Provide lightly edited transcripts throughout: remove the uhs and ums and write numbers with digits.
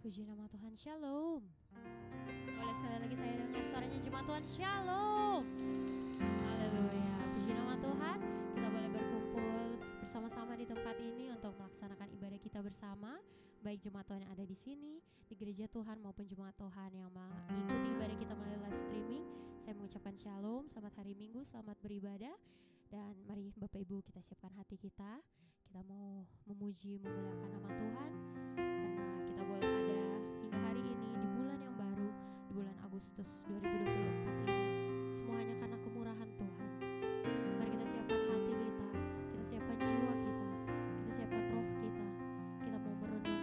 Puji nama Tuhan, Shalom. Boleh sekali lagi saya dengar suaranya jemaat Tuhan, Shalom. Haleluya, puji nama Tuhan. Kita boleh berkumpul bersama-sama di tempat ini untuk melaksanakan ibadah kita bersama. Baik jemaat Tuhan yang ada di sini, di gereja Tuhan maupun jemaat Tuhan yang mengikuti ibadah kita melalui live streaming. Saya mengucapkan Shalom, selamat hari Minggu, selamat beribadah. Dan mari Bapak Ibu kita siapkan hati kita. Kita mau memuji, memuliakan nama Tuhan. Karena kita boleh ada hingga hari ini di bulan yang baru, di bulan Agustus 2024 ini. Semua hanya karena kemurahan Tuhan. Mari kita siapkan hati kita siapkan jiwa kita siapkan roh kita. Kita mau merenungi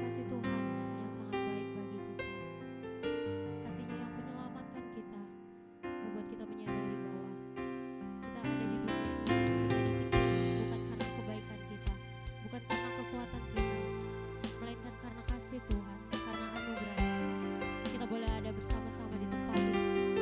kasih Tuhan yang sangat baik bagi kita. Kasih-Nya yang menyelamatkan kita, membuat kita menyadari bahwa kita ada di dunia ini bukan karena kebaikan kita, bukan karena kekuatan kita, melainkan karena kasih Tuhan, karena anugerah. Kita boleh ada bersama-sama di tempat ini.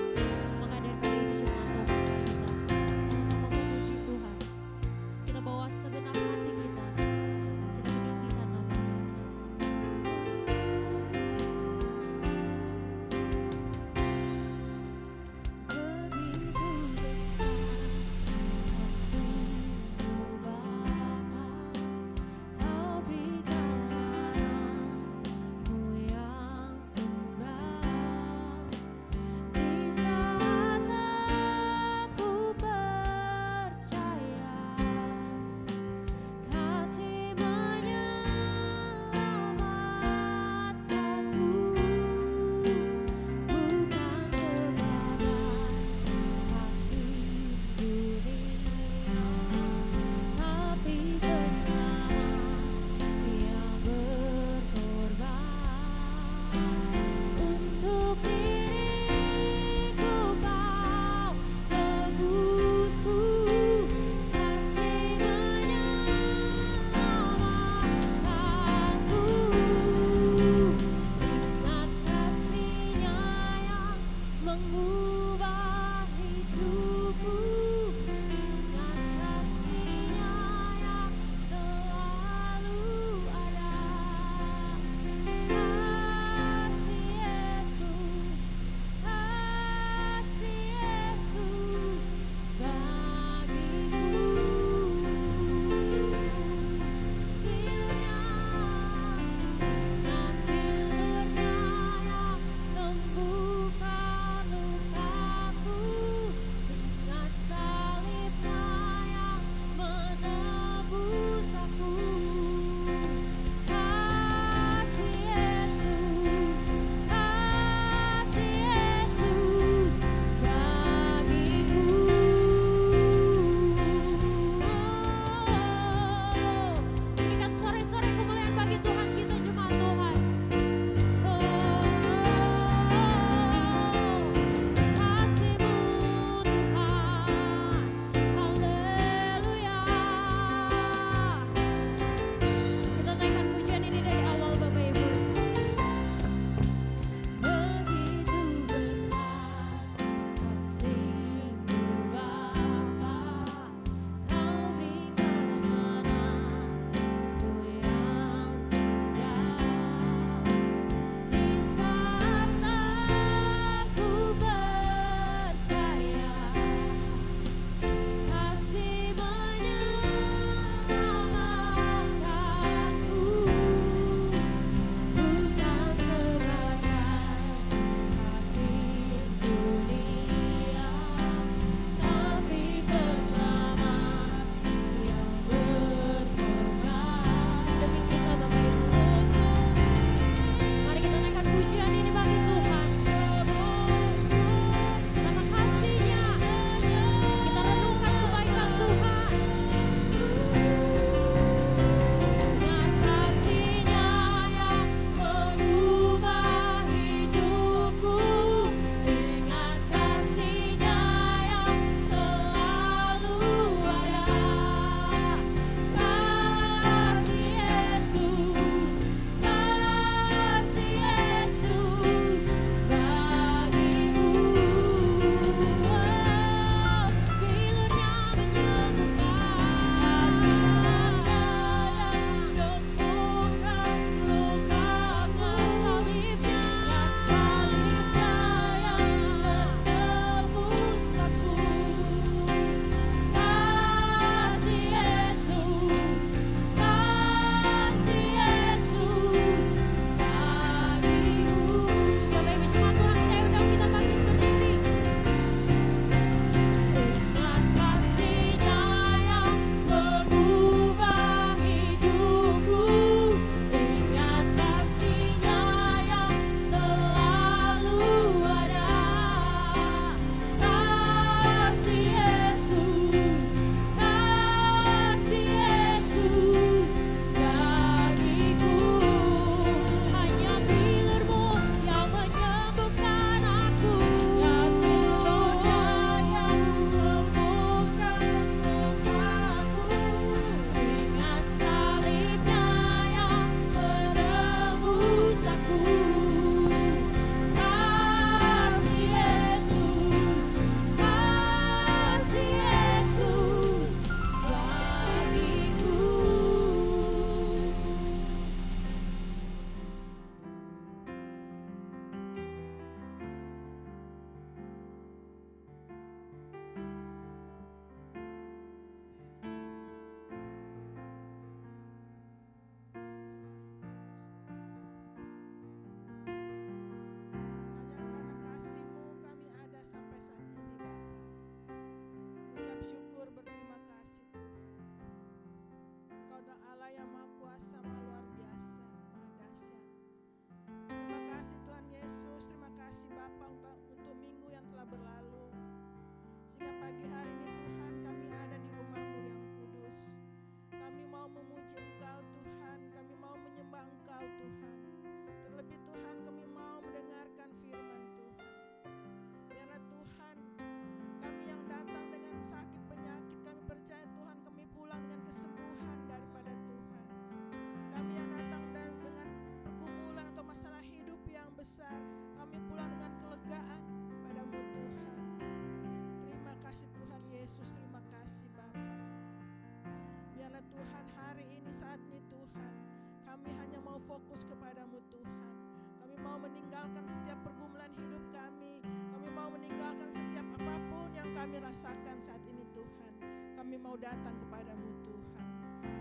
fokus kepadamu Tuhan. Kami mau meninggalkan setiap pergumulan hidup kami. Kami mau meninggalkan setiap apapun yang kami rasakan saat ini Tuhan. Kami mau datang kepadamu Tuhan.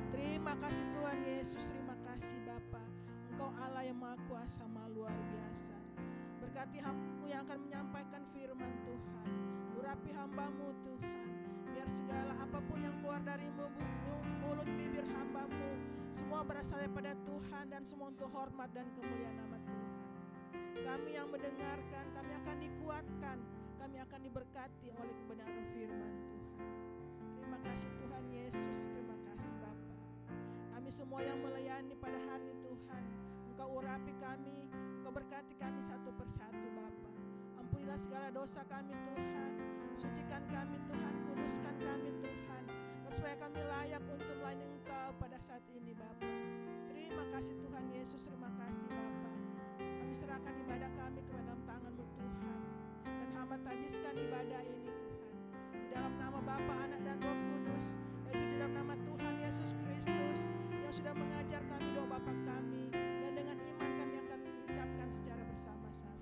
Terima kasih Tuhan Yesus, terima kasih Bapa. Engkau Allah yang Maha Kuasa, Maha luar biasa. Berkati hamba-Mu yang akan menyampaikan firman Tuhan. Urapi hamba-Mu Tuhan. Biar segala apapun yang keluar dari mulut bibir hamba-Mu semua berasal daripada Tuhan dan semua untuk hormat dan kemuliaan nama Tuhan. Kami yang mendengarkan, kami akan dikuatkan, kami akan diberkati oleh kebenaran firman Tuhan. Terima kasih Tuhan Yesus, terima kasih Bapa. Kami semua yang melayani pada hari ini Tuhan, Engkau urapi kami, Engkau berkati kami satu persatu Bapa. Ampunilah segala dosa kami Tuhan, sucikan kami Tuhan, kuduskan kami Tuhan, dan supaya kami layak untuk melayani Engkau pada saat ini Bapa. Terima kasih Tuhan Yesus, terima kasih Bapa. Kami serahkan ibadah kami ke dalam tangan-Mu Tuhan, dan hamba habiskan ibadah ini Tuhan. Di dalam nama Bapa, Anak dan Roh Kudus, yaitu di dalam nama Tuhan Yesus Kristus yang sudah mengajar kami doa Bapa kami, dan dengan iman kami akan mengucapkan secara bersama-sama.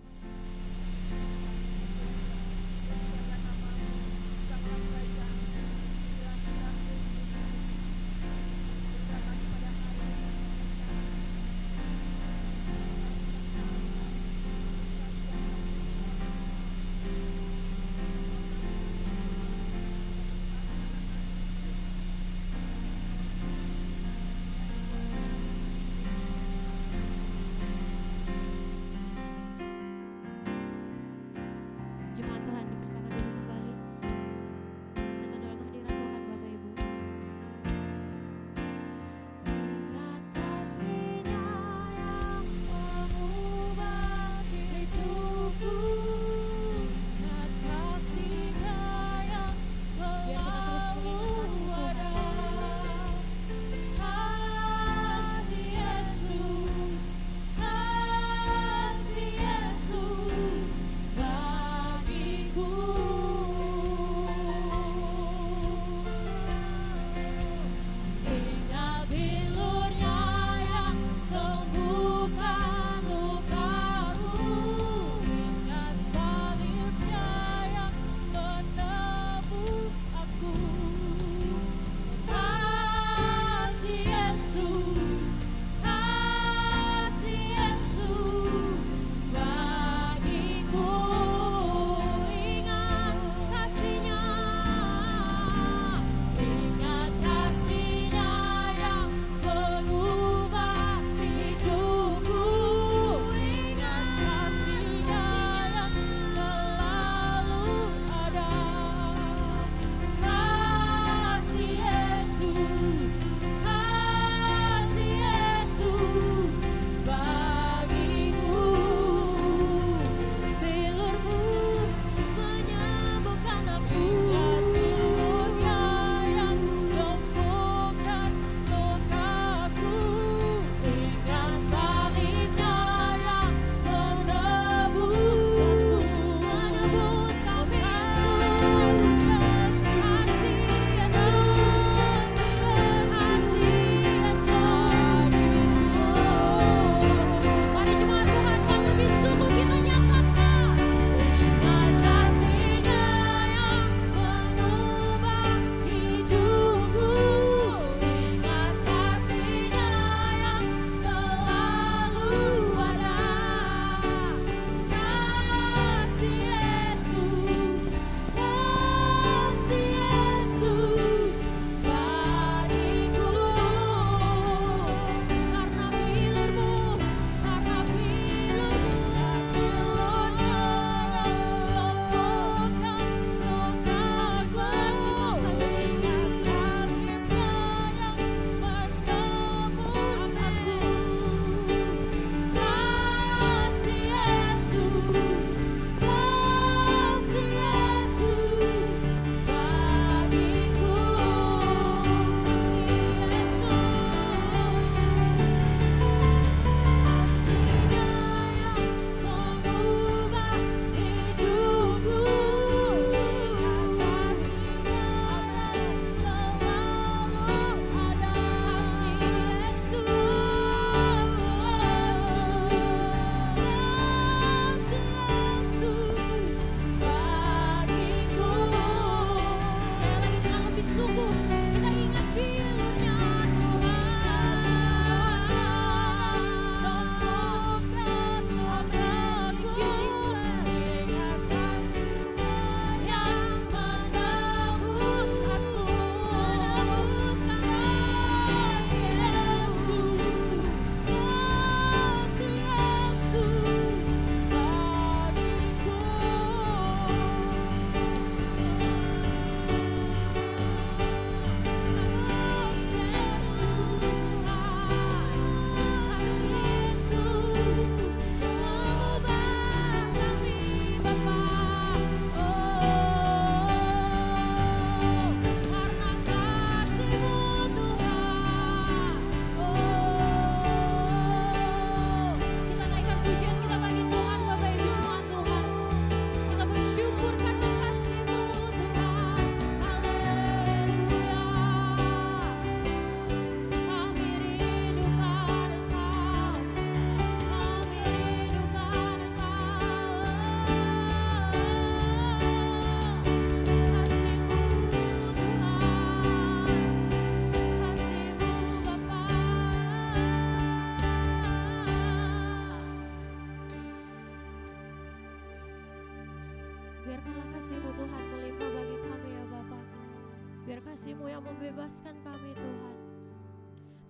Biar kasih-Mu yang membebaskan kami Tuhan.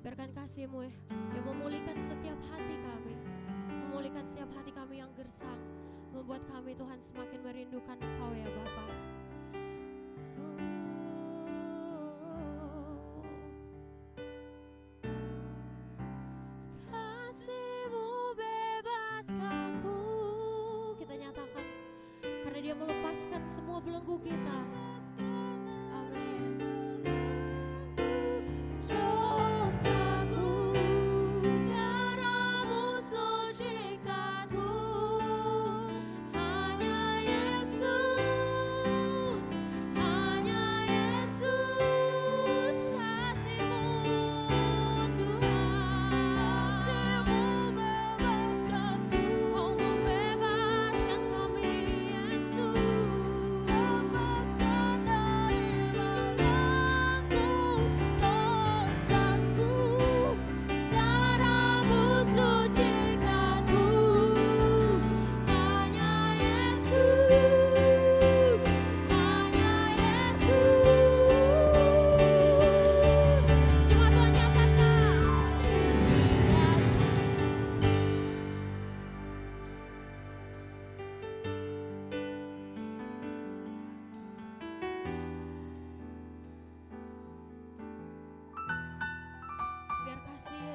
Biarkan kasih-Mu yang memulihkan setiap hati kami, memulihkan setiap hati kami yang gersang, membuat kami Tuhan semakin merindukan Engkau ya Bapa. Kasih-Mu bebaskanku, kita nyatakan, karena Dia melepaskan semua belenggu kita.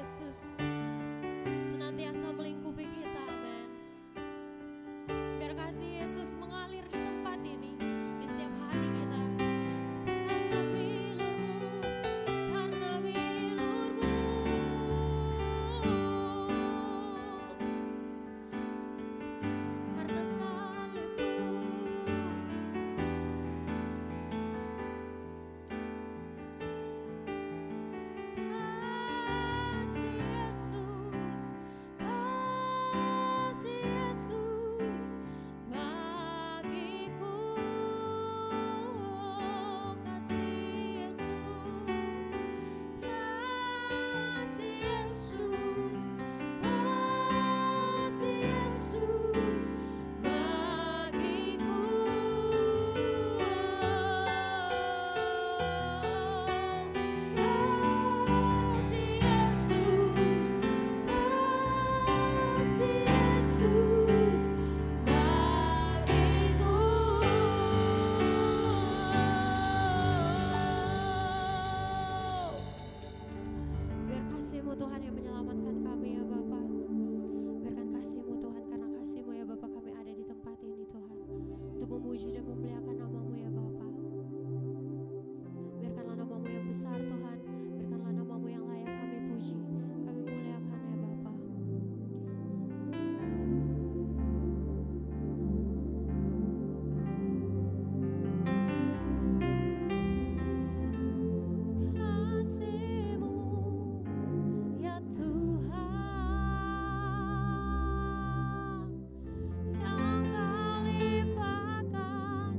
Yesus senantiasa melingkupi kita, amin. Biar kasih Yesus mengalir di tempat ini, di setiap hati kita. Karena bilur-Mu, karena salib-Mu. Tuhan yang menyelamatkan kami ya Bapa. Biarkan kasih-Mu Tuhan, karena kasih-Mu ya Bapa kami ada di tempat ini Tuhan, untuk memuji dan memuliakan nama-Mu ya Bapa. Biarkanlah nama-Mu yang besar Tuhan, biarkanlah nama-Mu yang layak kami puji, kami muliakan ya Bapa. Tuhan yang Kau limpahkan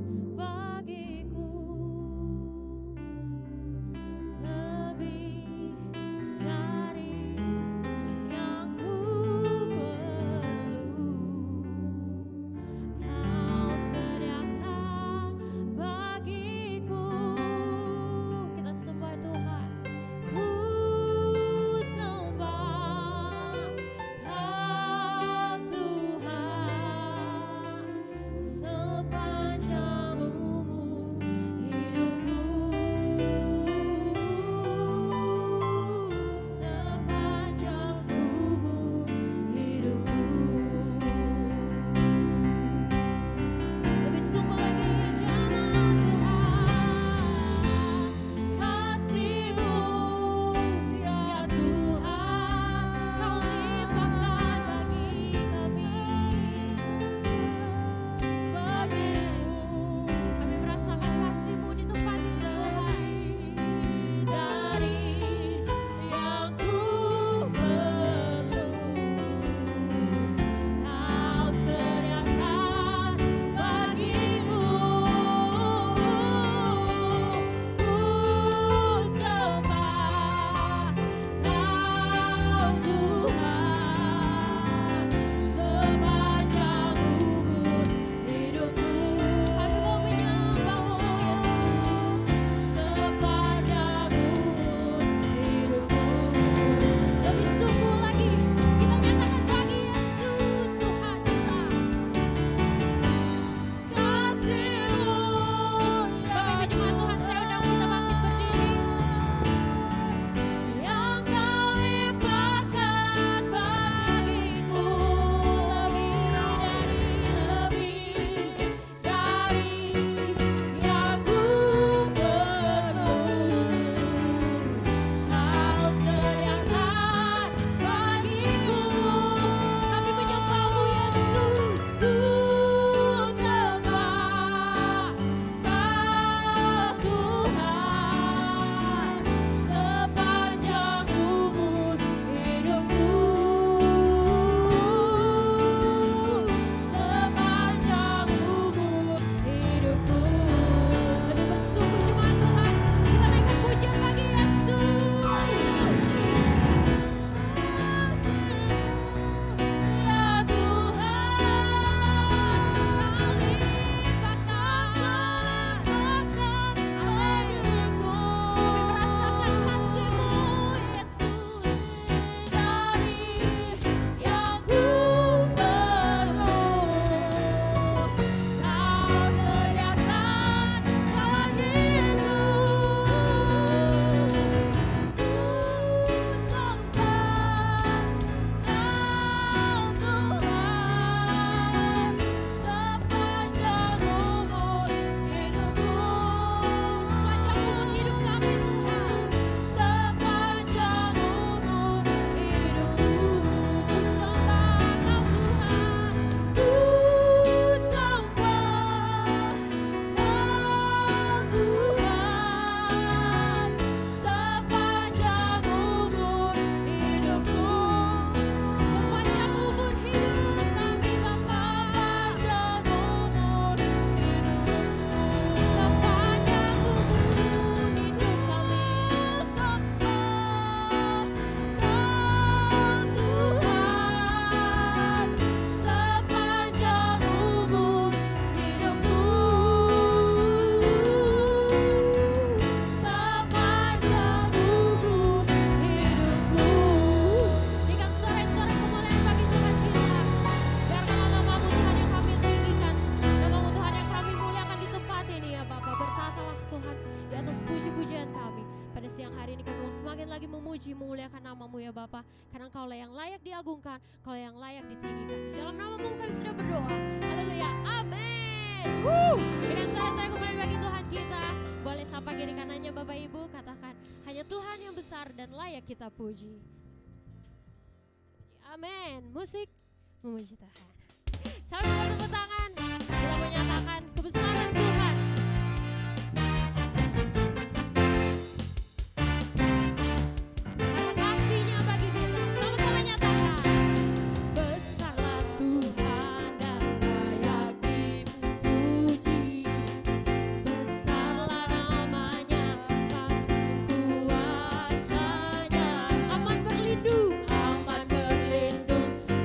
Haleluya Bapa, karena Engkau yang layak diagungkan, Engkau yang layak ditinggikan. Di dalam nama-Mu kami sudah berdoa. Haleluya, amin. Dengan suara-suara kembali bagi Tuhan kita. Boleh sapa kiri kanannya Bapak Ibu, katakan hanya Tuhan yang besar dan layak kita puji. Amin. Musik memuji Tuhan. Sambil bertepuk tangan, kita menyatakan kebesaran Tuhan. Kasih-Nya bagi kita. Sama-sama nyatakan. Besarlah Tuhan dan layak dipuji. Besarlah namanya, kuasanya. Aman berlindung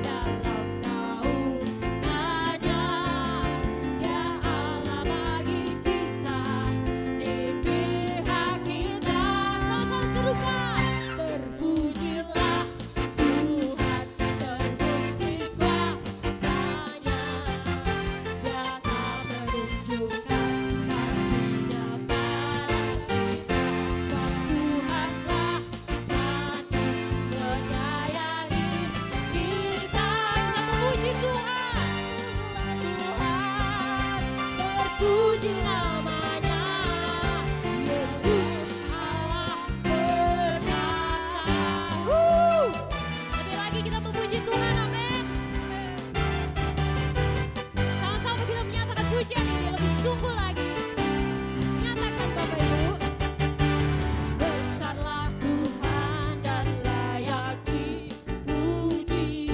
dalam naungannya. Ya Allah bagi kita, di pihak kita. Sama-sama serukan. Terpujilah Tuhan, terbukti kuasanya. Dia tak menunjukkan kasih-Nya pada kita. Sebab Tuhanlah hati menyayangi kita. Kita memuji Tuhan. Terpuji namanya, Yesus Allah perkasa. Lebih lagi kita memuji Tuhan, amin. Sama-sama kita menyatakan pujian ini lebih sungguh lagi. Nyatakan Bapak Ibu. Besarlah Tuhan dan layak dipuji.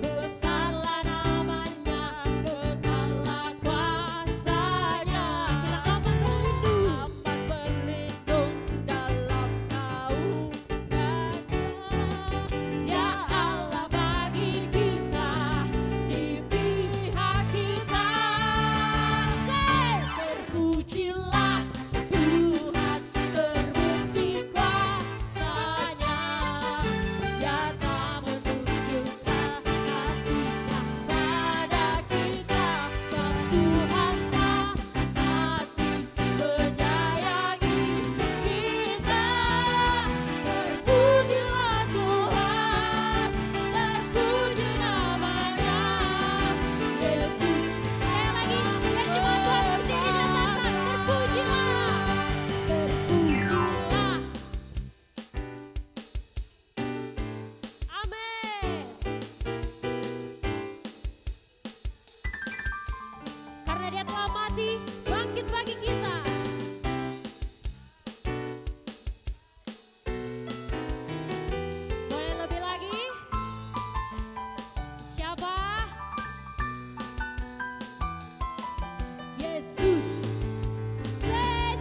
Besarlah namanya, kekallah kuasanya. Kita aman berlindung dalam naungannya. Dia Allah bagi kita, di pihak kita. Terpujilah Tuhan, terbukti kuasanya. Dia tak menunjukkan kasih-Nya pada kita. Sebab Tuhanlah hati menyayangi kita. Terpujilah Tuhan, terpuji namanya, Yesus. Saya lagi, biar jemaat Tuhan sendiri nyatakan, terpujilah, terpujilah. Amin. Karena Dia telah mati, bangkit bagi kita. Boleh lebih lagi? Siapa? Yesus.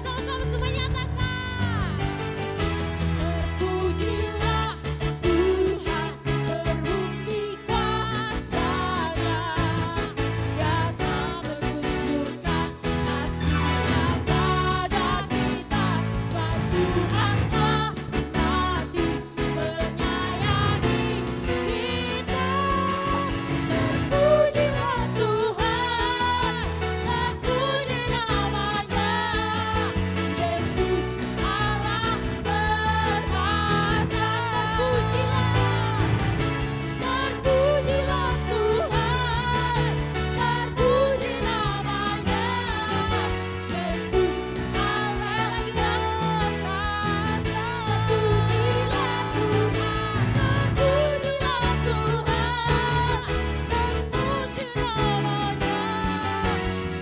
Sama-sama semua nyatakan. Terpujilah Tuhan, terbukti kuasanya. Dia tak menunjukkan kasih-Nya pada kita. Sebab Tuhanlah hati menyayangi kita. Terpujilah Tuhan, terpuji namanya, Yesus Allah perkasa. Terpujilah Tuhan, terpuji namanya, Yesus Allah perkasa. Terpujilah Tuhan, terpujilah Tuhan, terpuji namanya,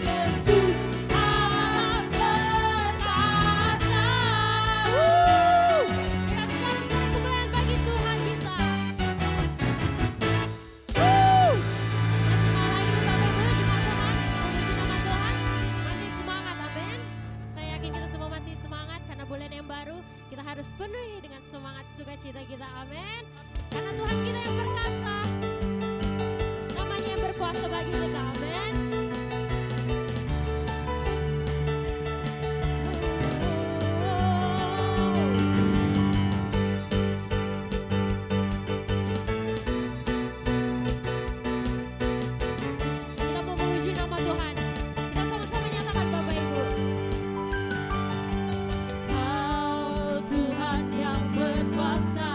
Yesus Allah perkasa. Kita sambut kemuliaan bagi Tuhan kita. Semua lagi Bapak Ibu, jemaat Tuhan, memuji nama Tuhan. Masih semangat, amin. Saya yakin kita semua masih semangat karena bulan yang baru kita harus penuhi dengan semangat sukacita kita, amin. Karena Tuhan kita yang perkasa, namanya yang berkuasa bagi kita, amin. Kita mau memuji nama Tuhan. Kita sama-sama nyatakan Bapak Ibu. Kau Tuhan yang berkuasa.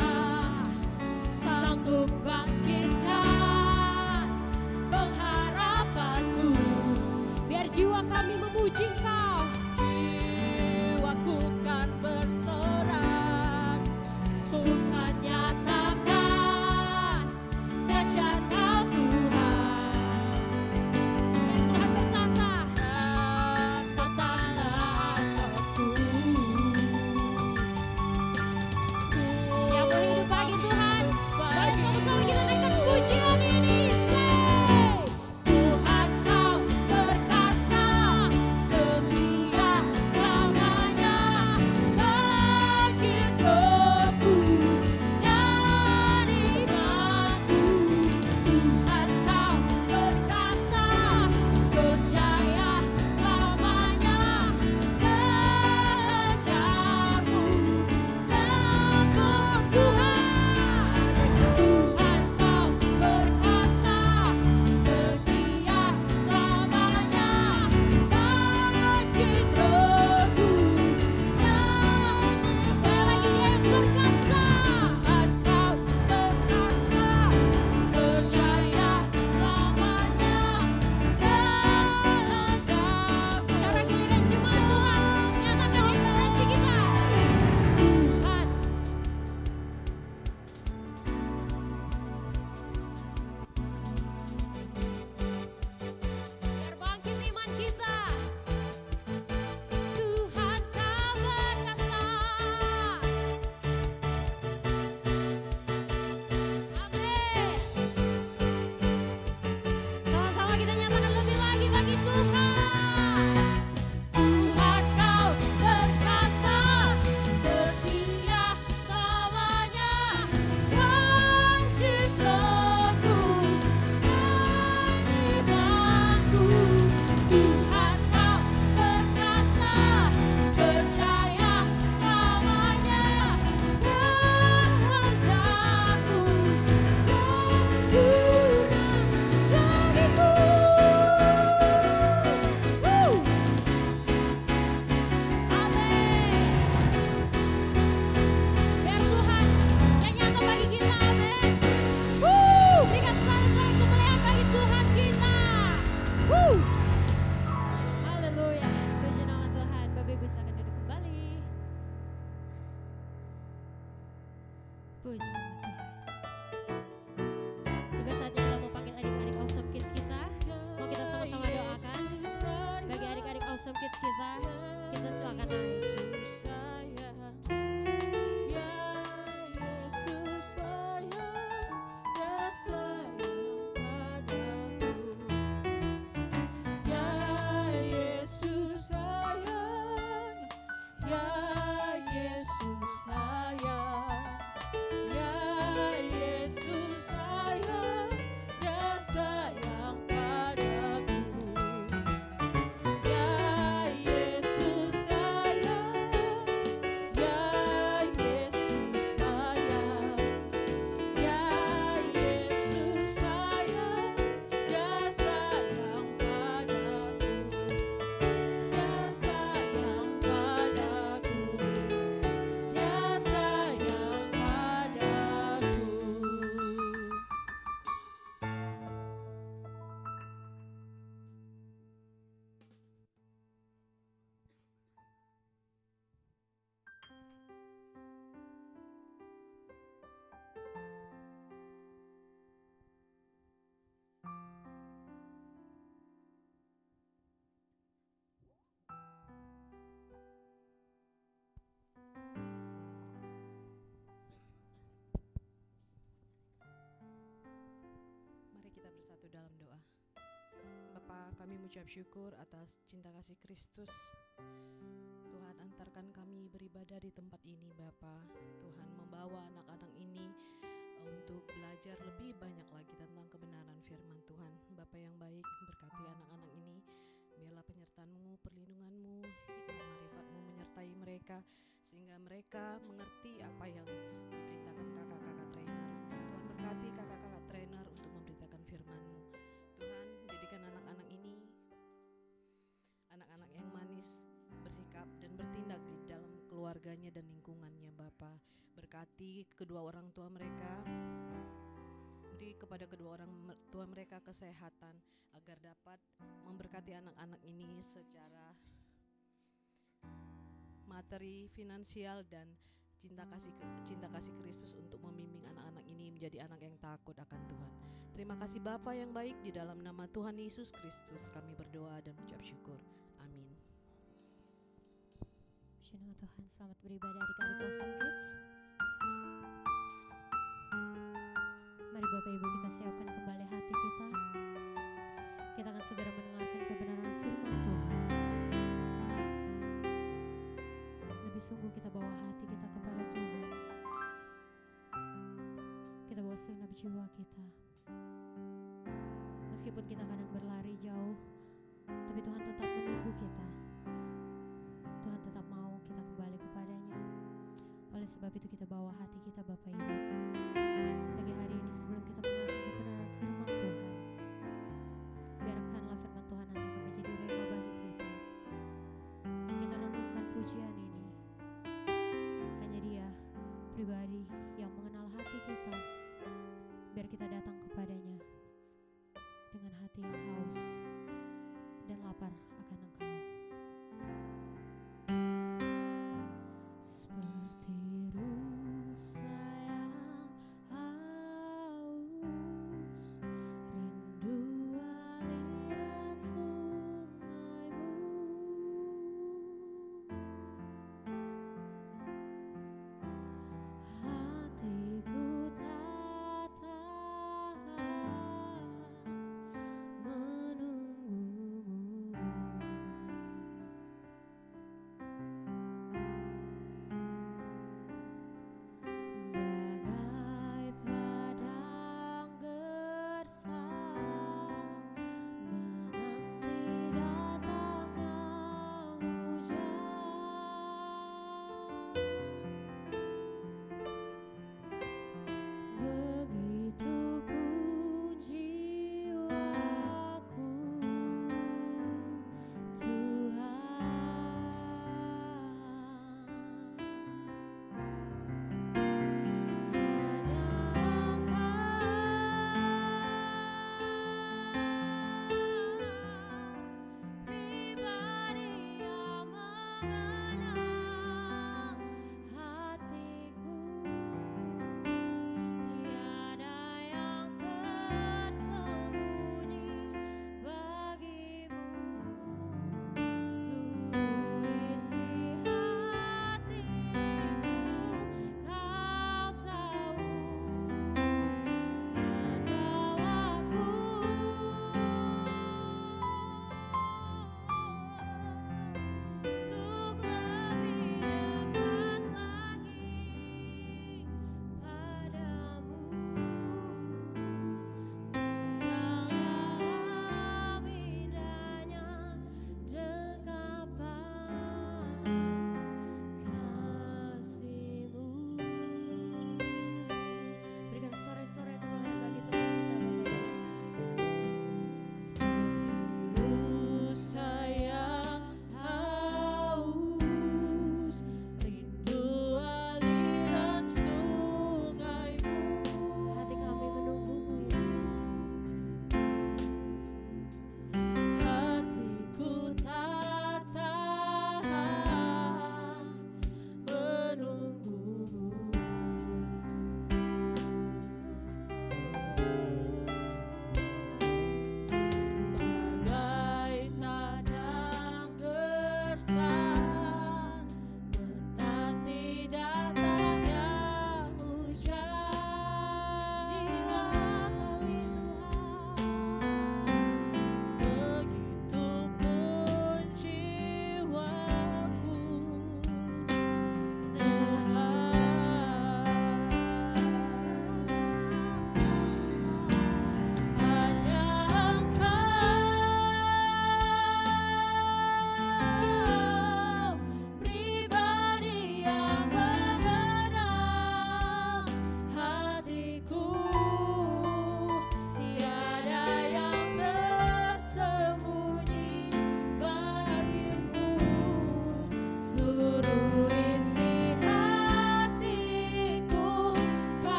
kita silakan naik. Yesus sayang, ya Yesus sayang, ya sayang padaku. Ya Yesus sayang, ya Yesus sayang, ya Yesus sayang, ya sayang padaku. Ya Yesus sayang, ya Yesus sayang, ya Yesus sayang, ya sayang padaku, ya sayang padaku, ya sayang padaku. Mari kita bersatu dalam doa. Bapa, kami mengucap syukur atas cinta kasih Kristus. Tuhan, antarkan kami beribadah di tempat ini, Bapa. Tuhan, membawa anak-anak ini untuk belajar lebih banyak lagi tentang kebenaran firman Tuhan. Bapa yang baik, berkati anak-anak ini. Biarlah penyertaan-Mu, perlindungan-Mu, hikmat-marifat-Mu menyertai mereka, sehingga mereka mengerti apa yang diberitakan kakak-kakak trainer. Dan Tuhan berkati kakak-kakak trainer untuk memberitakan firman-Mu. Tuhan, jadikan anak-anak ini anak-anak yang manis, bersikap dan bertindak di dalam keluarganya dan lingkungannya, Bapa. Berkati kedua orang tua mereka, beri kepada kedua orang tua mereka kesehatan agar dapat memberkati anak-anak ini secara materi, finansial, dan cinta kasih Kristus untuk membimbing anak-anak ini menjadi anak yang takut akan Tuhan. Terima kasih Bapa yang baik, di dalam nama Tuhan Yesus Kristus kami berdoa dan mengucap syukur. Amin. Puji nama Tuhan, selamat beribadah adik-adik Awesome Kids. Mari Bapak Ibu kita siapkan kembali hati kita. Kita akan segera mendengarkan kebenaran firman Tuhan. Lebih sungguh kita bawa hati kita kepada Tuhan. Kita bawa segenap jiwa kita. Meskipun kita kadang berlari jauh, tapi Tuhan tetap menunggu kita. Tuhan tetap mau kita kembali kepadanya. Oleh sebab itu kita bawa hati kita Bapak Ibu. Pagi hari ini sebelum kita mendengarkan kebenaran firman Tuhan, biarkanlah firman Tuhan nanti akan menjadi rema bagi kita. Kita renungkan pujian ini. Hanya Dia pribadi yang mengenal hati kita. Biar kita datang kepadanya dengan hati yang haus dan lapar akan Engkau. Seperti rusa yang haus, rindu aliran sungai-Mu. Hatiku tak tahan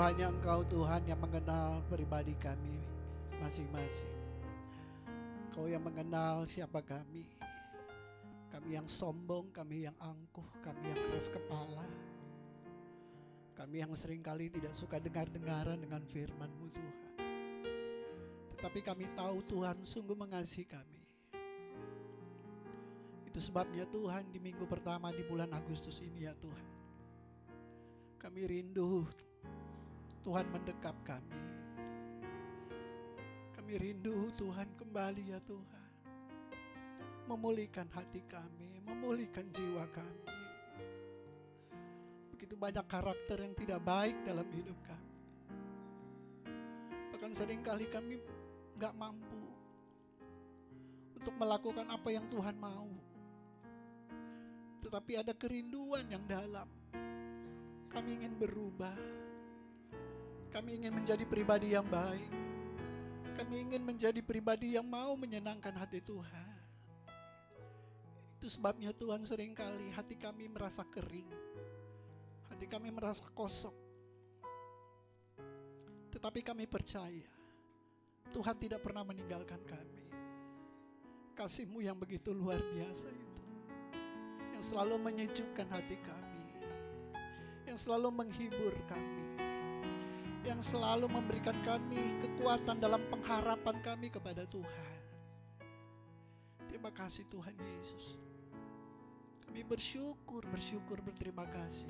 hanya Engkau Tuhan yang mengenal pribadi kami masing-masing. Kau yang mengenal siapa kami. Kami yang sombong, kami yang angkuh, kami yang keras kepala. Kami yang seringkali tidak suka dengar-dengaran dengan firman-Mu Tuhan. Tetapi kami tahu Tuhan sungguh mengasihi kami. Itu sebabnya Tuhan di minggu pertama di bulan Agustus ini ya Tuhan, kami rindu Tuhan mendekap kami. Kami rindu Tuhan kembali ya Tuhan, memulihkan hati kami, memulihkan jiwa kami. Begitu banyak karakter yang tidak baik dalam hidup kami. Bahkan seringkali kami gak mampu untuk melakukan apa yang Tuhan mau. Tetapi ada kerinduan yang dalam. Kami ingin berubah. Kami ingin menjadi pribadi yang baik. Kami ingin menjadi pribadi yang mau menyenangkan hati Tuhan. Itu sebabnya Tuhan seringkali hati kami merasa kering. Hati kami merasa kosong. Tetapi kami percaya Tuhan tidak pernah meninggalkan kami. Kasih-Mu yang begitu luar biasa itu, yang selalu menyejukkan hati kami, yang selalu menghibur kami, yang selalu memberikan kami kekuatan dalam pengharapan kami kepada Tuhan. Terima kasih Tuhan Yesus. Kami bersyukur, berterima kasih.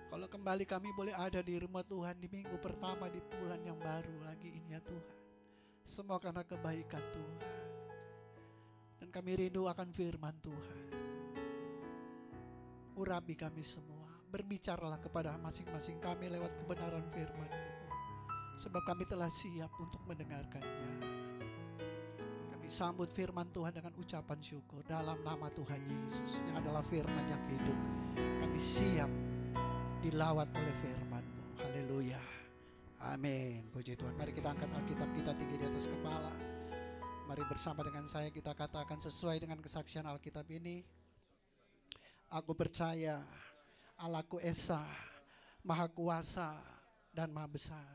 Kalau kembali kami boleh ada di rumah Tuhan di minggu pertama di bulan yang baru lagi ini ya Tuhan. Semua karena kebaikan Tuhan. Dan kami rindu akan firman Tuhan. Urapi kami semua. Berbicaralah kepada masing-masing kami lewat kebenaran firman-Mu. Sebab kami telah siap untuk mendengarkannya. Kami sambut firman Tuhan dengan ucapan syukur dalam nama Tuhan Yesus yang adalah firman yang hidup. Kami siap dilawat oleh firman-Mu. Haleluya. Amin. Puji Tuhan. Mari kita angkat Alkitab kita tinggi di atas kepala. Mari bersama dengan saya kita katakan sesuai dengan kesaksian Alkitab ini. Aku percaya Allahku Esa, Maha Kuasa dan Maha Besar.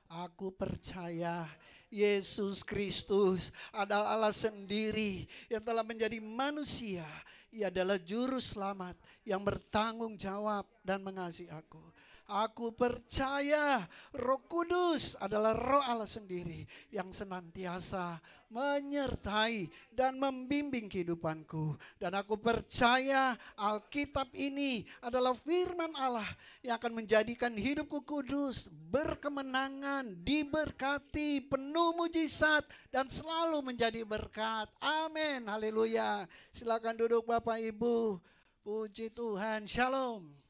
Aku percaya Yesus Kristus adalah Allah sendiri yang telah menjadi manusia. Ia adalah juru selamat yang bertanggung jawab dan mengasihi aku. Aku percaya Roh Kudus adalah Roh Allah sendiri yang senantiasa menyertai dan membimbing kehidupanku. Dan aku percaya Alkitab ini adalah firman Allah yang akan menjadikan hidupku kudus, berkemenangan, diberkati, penuh mujizat dan selalu menjadi berkat. Amin. Haleluya. Silakan duduk Bapak Ibu. Puji Tuhan. Shalom.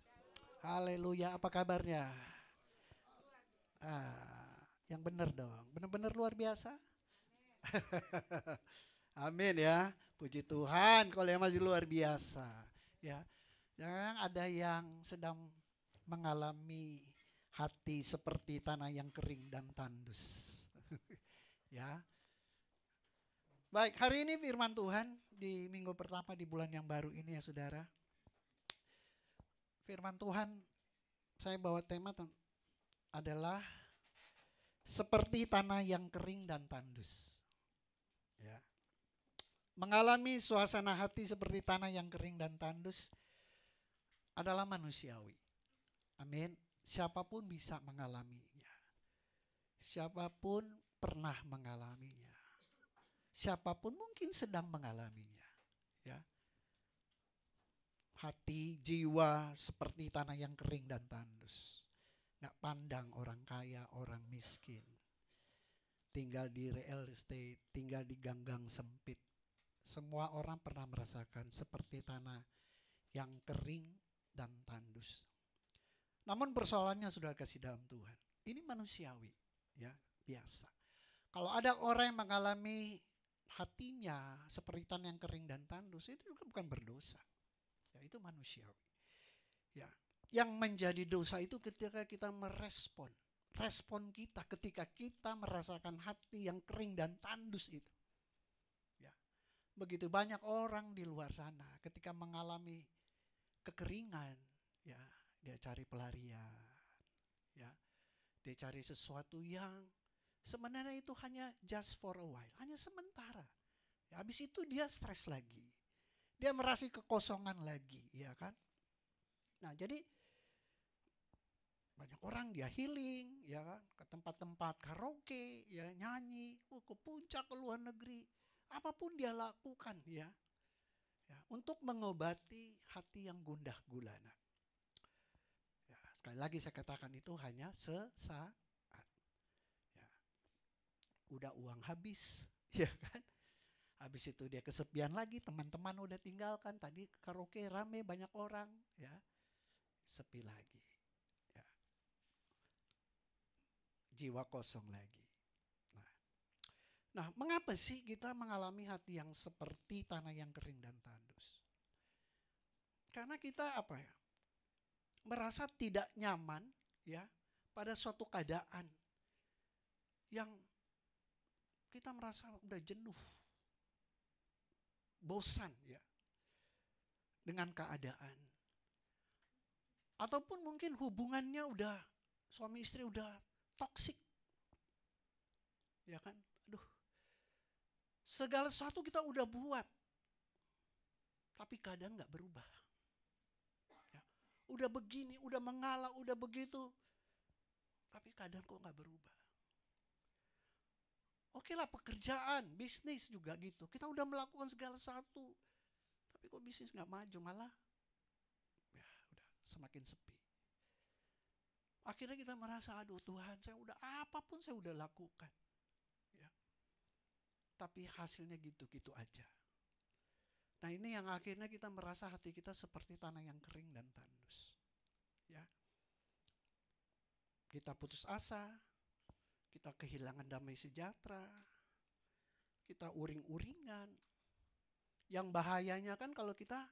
Haleluya, apa kabarnya? Yang benar dong, benar-benar luar biasa. Amin ya, puji Tuhan kalau yang masih luar biasa. Ya, jangan ada yang sedang mengalami hati seperti tanah yang kering dan tandus. Ya, baik, hari ini firman Tuhan di minggu pertama di bulan yang baru ini ya saudara. Firman Tuhan, saya bawa tema adalah seperti tanah yang kering dan tandus. Ya. Mengalami suasana hati seperti tanah yang kering dan tandus adalah manusiawi. Amin. Siapapun bisa mengalaminya. Siapapun pernah mengalaminya. Siapapun mungkin sedang mengalaminya. Ya. Hati, jiwa seperti tanah yang kering dan tandus. Nggak pandang orang kaya, orang miskin. Tinggal di real estate, tinggal di gang-gang sempit. Semua orang pernah merasakan seperti tanah yang kering dan tandus. Namun persoalannya sudah kasih dalam Tuhan. Ini manusiawi, ya, biasa. Kalau ada orang yang mengalami hatinya seperti tanah yang kering dan tandus, itu juga bukan berdosa. Ya, itu manusiawi. Ya, yang menjadi dosa itu ketika kita merespon. Respon kita ketika kita merasakan hati yang kering dan tandus itu. Ya. Begitu banyak orang di luar sana ketika mengalami kekeringan, ya, dia cari pelarian. Ya. Dia cari sesuatu yang sebenarnya itu hanya just for a while, hanya sementara. Ya, habis itu dia stres lagi. Dia merasa kekosongan lagi, ya kan? Nah, jadi banyak orang dia healing, ya kan, ke tempat-tempat karaoke, ya nyanyi, ke puncak, ke luar negeri, apapun dia lakukan, ya, untuk mengobati hati yang gundah gulana. Ya, sekali lagi saya katakan itu hanya sesaat. Ya, udah uang habis, ya kan? Habis itu dia kesepian lagi, teman-teman udah tinggalkan, tadi karaoke rame banyak orang, ya, sepi lagi. Jiwa kosong lagi. Nah, mengapa sih kita mengalami hati yang seperti tanah yang kering dan tandus? Karena kita merasa tidak nyaman, ya, pada suatu keadaan yang kita merasa udah jenuh, bosan, ya, dengan keadaan. Ataupun mungkin hubungannya udah suami istri udah toksik, ya kan? Aduh, segala sesuatu kita udah buat, tapi kadang nggak berubah. Ya, udah begini, udah mengalah, udah begitu, tapi kadang kok nggak berubah. Oke lah, pekerjaan, bisnis juga gitu. Kita udah melakukan segala sesuatu, tapi kok bisnis nggak maju, malah ya udah semakin sepi. Akhirnya kita merasa, aduh Tuhan, saya udah apapun saya udah lakukan, ya, tapi hasilnya gitu-gitu aja. Nah, ini yang akhirnya kita merasa hati kita seperti tanah yang kering dan tandus, ya. Kita putus asa, kita kehilangan damai sejahtera, kita uring-uringan. Yang bahayanya kan kalau kita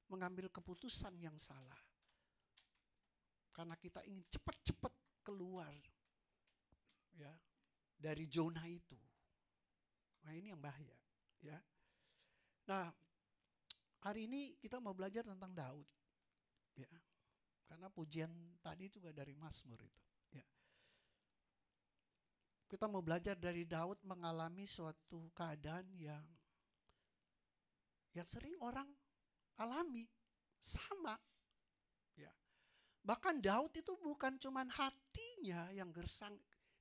mengambil keputusan yang salah, karena kita ingin cepat-cepat keluar, ya, dari zona itu. Nah, ini yang bahaya, ya. Nah, hari ini kita mau belajar tentang Daud, ya. Karena pujian tadi juga dari Mazmur itu, ya. Kita mau belajar dari Daud mengalami suatu keadaan yang sering orang alami, sama, ya. Bahkan Daud itu bukan cuman hatinya yang gersang,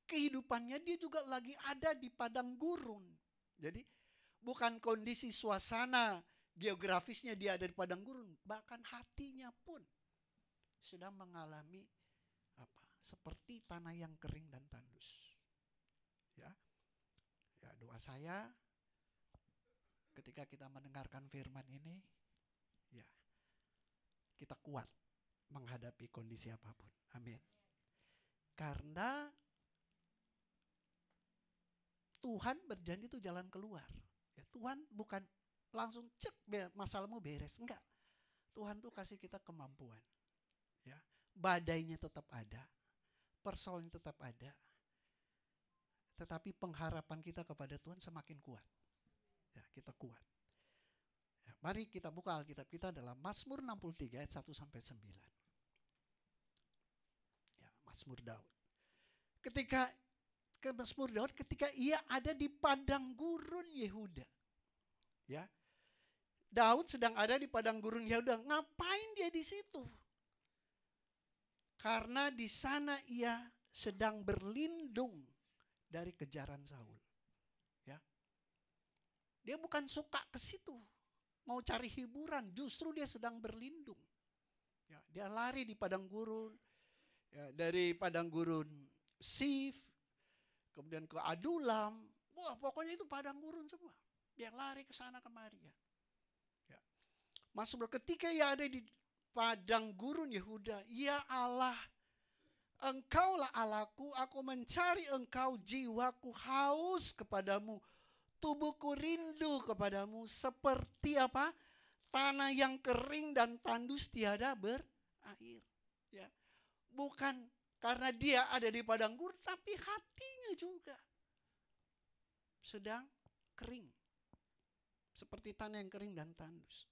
kehidupannya dia juga lagi ada di padang gurun. Jadi bukan kondisi suasana geografisnya dia ada di padang gurun, bahkan hatinya pun sedang mengalami seperti tanah yang kering dan tandus. Ya. Ya, doa saya ketika kita mendengarkan firman ini, ya, kita kuat menghadapi kondisi apapun. Amin. Karena Tuhan berjanji itu jalan keluar. Ya, Tuhan bukan langsung cek masalahmu beres, enggak. Tuhan tuh kasih kita kemampuan. Ya, badainya tetap ada, persoalannya tetap ada. Tetapi pengharapan kita kepada Tuhan semakin kuat. Ya, kita kuat. Ya, mari kita buka Alkitab kita dalam Mazmur 63 ayat 1 sampai 9. Ya, Mazmur Daud. Mazmur Daud ketika ia ada di padang gurun Yehuda. Ya. Daud sedang ada di padang gurun Yehuda. Ngapain dia di situ? Karena di sana ia sedang berlindung dari kejaran Saul. Ya. Dia bukan suka ke situ, mau cari hiburan, justru dia sedang berlindung. Ya, dia lari di padang gurun, ya, dari padang gurun Sif, kemudian ke Adulam. Wah, pokoknya itu padang gurun semua. Dia lari ke sana kemari, ya. Ya. Mazmur ketika ia ada di padang gurun Yehuda, ya Allah, Engkaulah Allahku, aku mencari Engkau, jiwaku haus kepadamu, tubuhku rindu kepadamu, seperti tanah yang kering dan tandus tiada berair. Ya. Bukan karena dia ada di padang gurun, tapi hatinya juga sedang kering, seperti tanah yang kering dan tandus.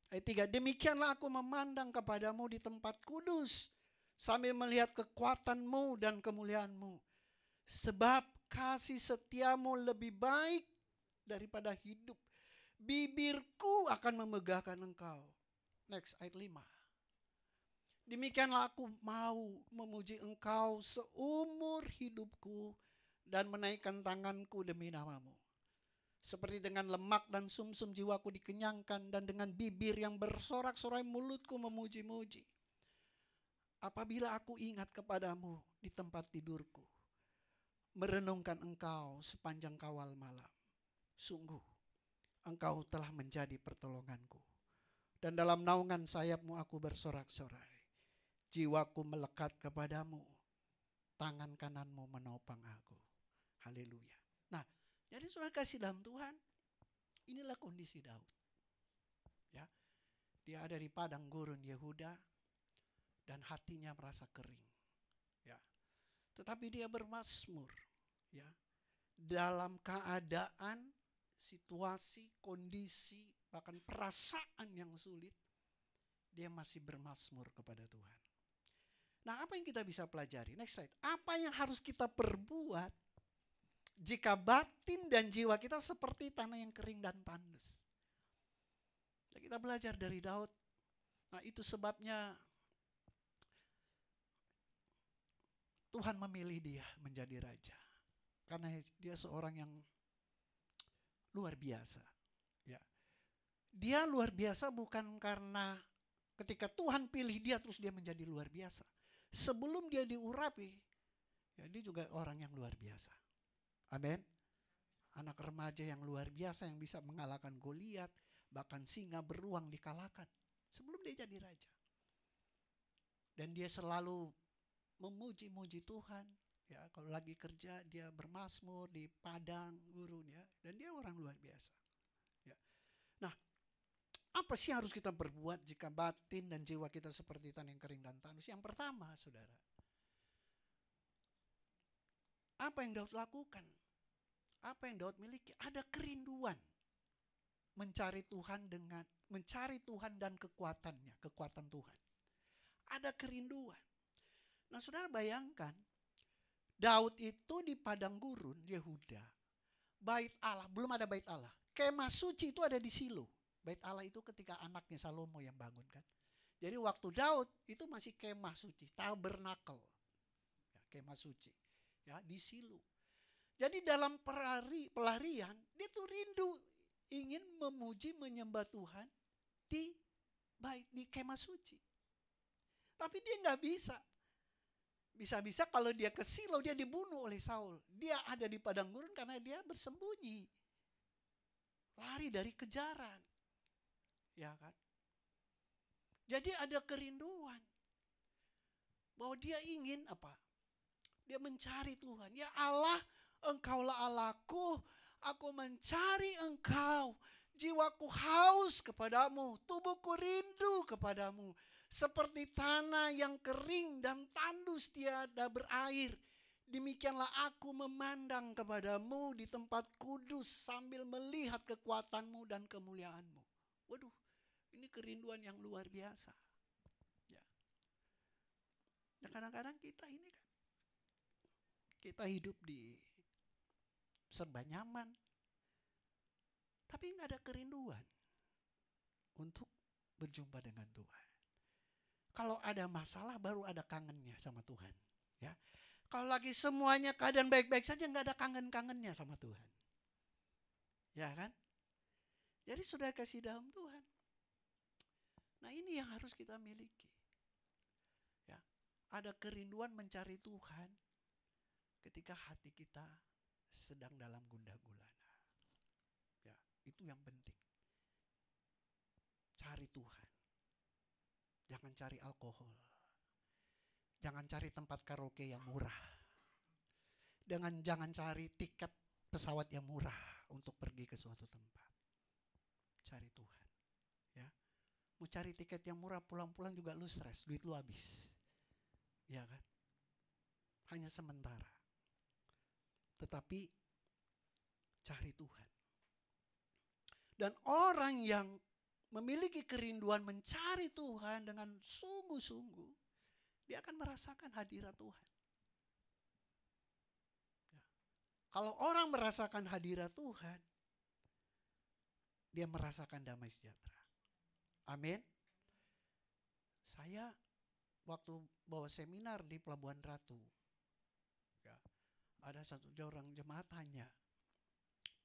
Ayat 3, demikianlah aku memandang kepadamu di tempat kudus, sambil melihat kekuatan-Mu dan kemuliaan-Mu. Sebab kasih setiamu lebih baik daripada hidup. Bibirku akan memegahkan Engkau. Next, ayat 5. Demikianlah aku mau memuji Engkau seumur hidupku dan menaikkan tanganku demi nama-Mu. Seperti dengan lemak dan sumsum jiwaku dikenyangkan, dan dengan bibir yang bersorak-sorai mulutku memuji-muji. Apabila aku ingat kepadamu di tempat tidurku, merenungkan Engkau sepanjang kawal malam, sungguh Engkau telah menjadi pertolonganku. Dan dalam naungan sayap-Mu aku bersorak-sorai. Jiwaku melekat kepadamu, tangan kananmu menopang aku. Haleluya. Nah, jadi saudara kasih dalam Tuhan, inilah kondisi Daud. Ya, dia ada di padang gurun Yehuda dan hatinya merasa kering. Ya, tetapi dia bermazmur. Ya, dalam keadaan, situasi, kondisi, bahkan perasaan yang sulit, dia masih bermazmur kepada Tuhan. Nah, apa yang kita bisa pelajari? Next slide. Apa yang harus kita perbuat jika batin dan jiwa kita seperti tanah yang kering dan tandus? Nah, kita belajar dari Daud. Nah, itu sebabnya Tuhan memilih dia menjadi raja. Karena dia seorang yang luar biasa. Ya. Dia luar biasa bukan karena ketika Tuhan pilih dia terus dia menjadi luar biasa. Sebelum dia diurapi, ya dia juga orang yang luar biasa. Amin. Anak remaja yang luar biasa yang bisa mengalahkan Goliat, bahkan singa beruang dikalahkan sebelum dia jadi raja. Dan dia selalu memuji-muji Tuhan. Ya, kalau lagi kerja dia bermazmur di padang gurun, ya, dan dia orang luar biasa. Ya. Nah, apa sih harus kita berbuat jika batin dan jiwa kita seperti tanah yang kering dan tandus? Yang pertama, saudara, apa yang Daud lakukan? Apa yang Daud miliki? Ada kerinduan mencari Tuhan dan kekuatannya, kekuatan Tuhan. Ada kerinduan. Nah, saudara bayangkan, Daud itu di padang gurun Yehuda, bait Allah, belum ada bait Allah. Kemah suci itu ada di Silo. Bait Allah itu ketika anaknya Salomo yang bangunkan. Jadi waktu Daud itu masih kemah suci, tabernakel, ya, kemah suci, ya, di Silo. Jadi dalam pelarian dia tuh rindu ingin memuji menyembah Tuhan di kemah suci. Tapi dia nggak bisa. Bisa-bisa kalau dia ke Silo dia dibunuh oleh Saul. Dia ada di padang gurun karena dia bersembunyi, lari dari kejaran. Ya kan? Jadi ada kerinduan bahwa dia ingin apa? Dia mencari Tuhan. Ya Allah, Engkaulah Allahku, aku mencari Engkau. Jiwaku haus kepadamu, tubuhku rindu kepadamu. Seperti tanah yang kering dan tandus tiada berair. Demikianlah aku memandang kepadamu di tempat kudus sambil melihat kekuatanmu dan kemuliaanmu. Waduh, ini kerinduan yang luar biasa. Ya. Nah, kadang-kadang kita ini kan, kita hidup di serba nyaman, tapi nggak ada kerinduan untuk berjumpa dengan Tuhan. Kalau ada masalah baru ada kangennya sama Tuhan. Ya, kalau lagi semuanya keadaan baik-baik saja nggak ada kangen-kangennya sama Tuhan. Ya kan? Jadi sudah kasih dalam Tuhan. Nah, ini yang harus kita miliki. Ya, ada kerinduan mencari Tuhan ketika hati kita sedang dalam gundah gulana. Ya, itu yang penting. Cari Tuhan. Jangan cari alkohol. Jangan cari tempat karaoke yang murah. Jangan cari tiket pesawat yang murah untuk pergi ke suatu tempat. Cari Tuhan. Ya. Mau cari tiket yang murah, pulang-pulang juga lu stres, duit lu habis. Ya kan? Hanya sementara. Tetapi cari Tuhan. Dan orang yang memiliki kerinduan mencari Tuhan dengan sungguh-sungguh, dia akan merasakan hadirat Tuhan. Ya. Kalau orang merasakan hadirat Tuhan, dia merasakan damai sejahtera. Amin. Saya waktu bawa seminar di Pelabuhan Ratu, ya, ada satu orang jemaat tanya,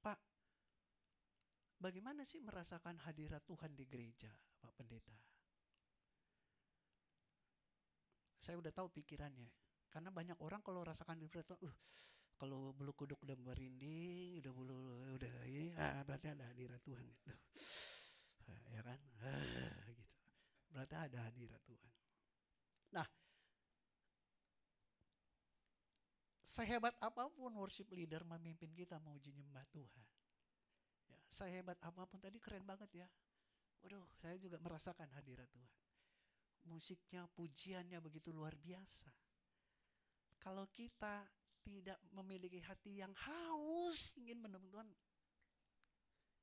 Pak, bagaimana sih merasakan hadirat Tuhan di gereja, Pak Pendeta? Saya udah tahu pikirannya, karena banyak orang kalau rasakan hadirat Tuhan, kalau bulu kuduk udah merinding, udah ya, berarti ada hadirat Tuhan gitu. Ya kan? Gitu. Berarti ada hadirat Tuhan. Nah, sehebat apapun worship leader memimpin kita memuji nyembah Tuhan, ya, sehebat apapun tadi keren banget ya. Waduh, saya juga merasakan hadirat Tuhan. Musiknya, pujiannya begitu luar biasa. Kalau kita tidak memiliki hati yang haus ingin menemui Tuhan,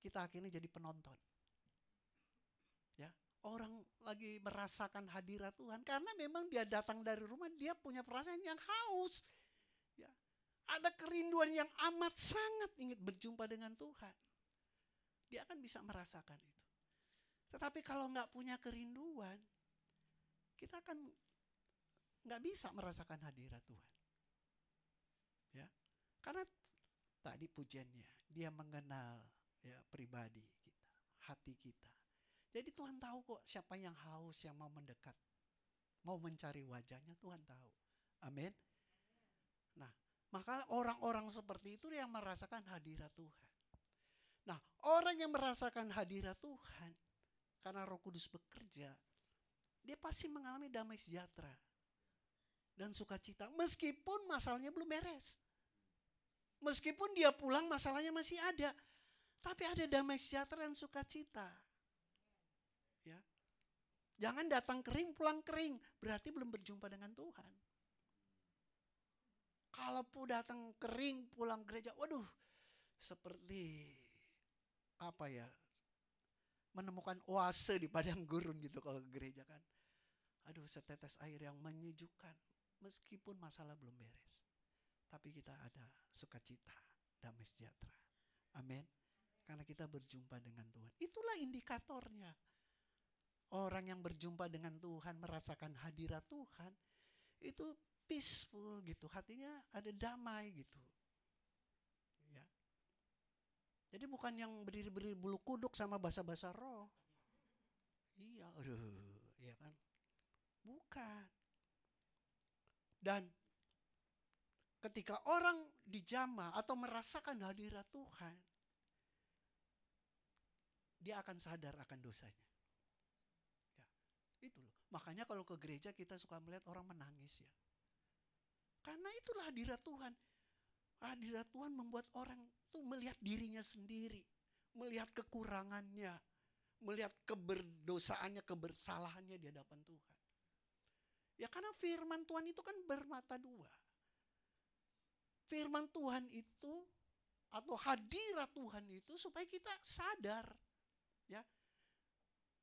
kita akhirnya jadi penonton. Ya, orang lagi merasakan hadirat Tuhan karena memang dia datang dari rumah, dia punya perasaan yang haus. Ya, ada kerinduan yang amat sangat ingin berjumpa dengan Tuhan. Dia akan bisa merasakan itu. Tetapi kalau nggak punya kerinduan, kita akan nggak bisa merasakan hadirat Tuhan. Ya, karena tadi pujiannya, dia mengenal ya pribadi kita, hati kita. Jadi Tuhan tahu kok siapa yang haus, yang mau mendekat, mau mencari wajahnya, Tuhan tahu. Amin. Nah, maka orang-orang seperti itu yang merasakan hadirat Tuhan. Nah, orang yang merasakan hadirat Tuhan, karena Roh Kudus bekerja, dia pasti mengalami damai sejahtera dan sukacita, meskipun masalahnya belum beres. Meskipun dia pulang masalahnya masih ada, tapi ada damai sejahtera dan sukacita. Ya. Jangan datang kering, pulang kering, berarti belum berjumpa dengan Tuhan. Kalau datang kering, pulang gereja, waduh, seperti apa ya, menemukan oase di padang gurun gitu kalau ke gereja kan. Aduh, setetes air yang menyejukkan, meskipun masalah belum beres. Tapi kita ada sukacita, damai sejahtera. Amin. Karena kita berjumpa dengan Tuhan. Itulah indikatornya. Orang yang berjumpa dengan Tuhan, merasakan hadirat Tuhan, itu peaceful gitu, hatinya ada damai gitu. Ya. Jadi bukan yang berdiri-berdiri bulu kuduk sama basa-basa roh. Iya, aduh, iya kan? Bukan. Dan ketika orang dijamah atau merasakan hadirat Tuhan, dia akan sadar akan dosanya. Itu loh. Makanya kalau ke gereja kita suka melihat orang menangis ya. Karena itulah hadirat Tuhan. Hadirat Tuhan membuat orang tuh melihat dirinya sendiri, melihat kekurangannya, melihat keberdosaannya, kebersalahannya di hadapan Tuhan. Ya karena firman Tuhan itu kan bermata dua. Firman Tuhan itu atau hadirat Tuhan itu supaya kita sadar. Ya.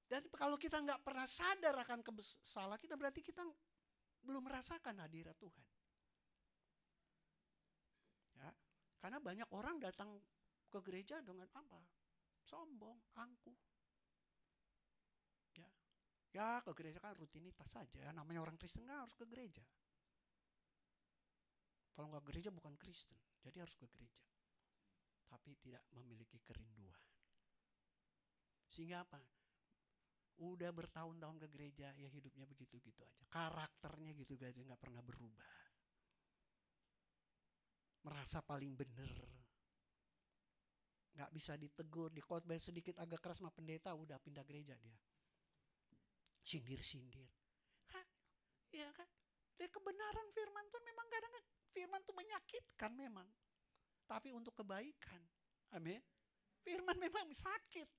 Dan kalau kita nggak pernah sadar akan kesalahan kita, berarti kita belum merasakan hadirat Tuhan. Ya, karena banyak orang datang ke gereja dengan apa? Sombong, angkuh. Ya ke gereja kan rutinitas saja. Namanya orang Kristen kan harus ke gereja. Kalau nggak gereja bukan Kristen, jadi harus ke gereja. Tapi tidak memiliki kerinduan. Sehingga apa? Udah bertahun-tahun ke gereja, ya hidupnya begitu-gitu aja. Karakternya gitu aja, gak pernah berubah. Merasa paling bener. Gak bisa ditegur, dikhotbah sedikit agak keras sama pendeta, udah pindah gereja dia. Sindir-sindir. Hah, iya kan? Dari kebenaran firman Tuhan memang kadang firman Tuhan menyakitkan memang. Tapi untuk kebaikan. Amin. Firman memang sakit.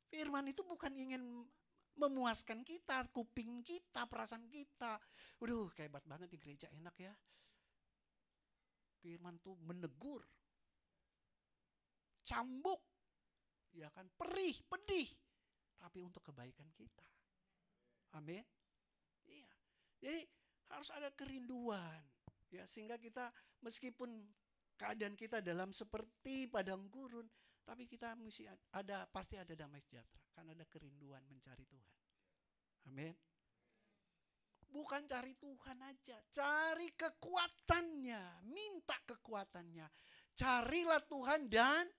Firman itu bukan ingin memuaskan kita, kuping kita, perasaan kita. Waduh, hebat banget di gereja, enak ya. Firman tuh menegur, cambuk, ya kan, perih, pedih, tapi untuk kebaikan kita. Amin. Iya. Jadi harus ada kerinduan, ya, sehingga kita meskipun keadaan kita dalam seperti padang gurun, tapi kita mesti pasti ada damai sejahtera karena ada kerinduan mencari Tuhan. Amin. Bukan cari Tuhan aja, cari kekuatannya, minta kekuatannya. Carilah Tuhan dan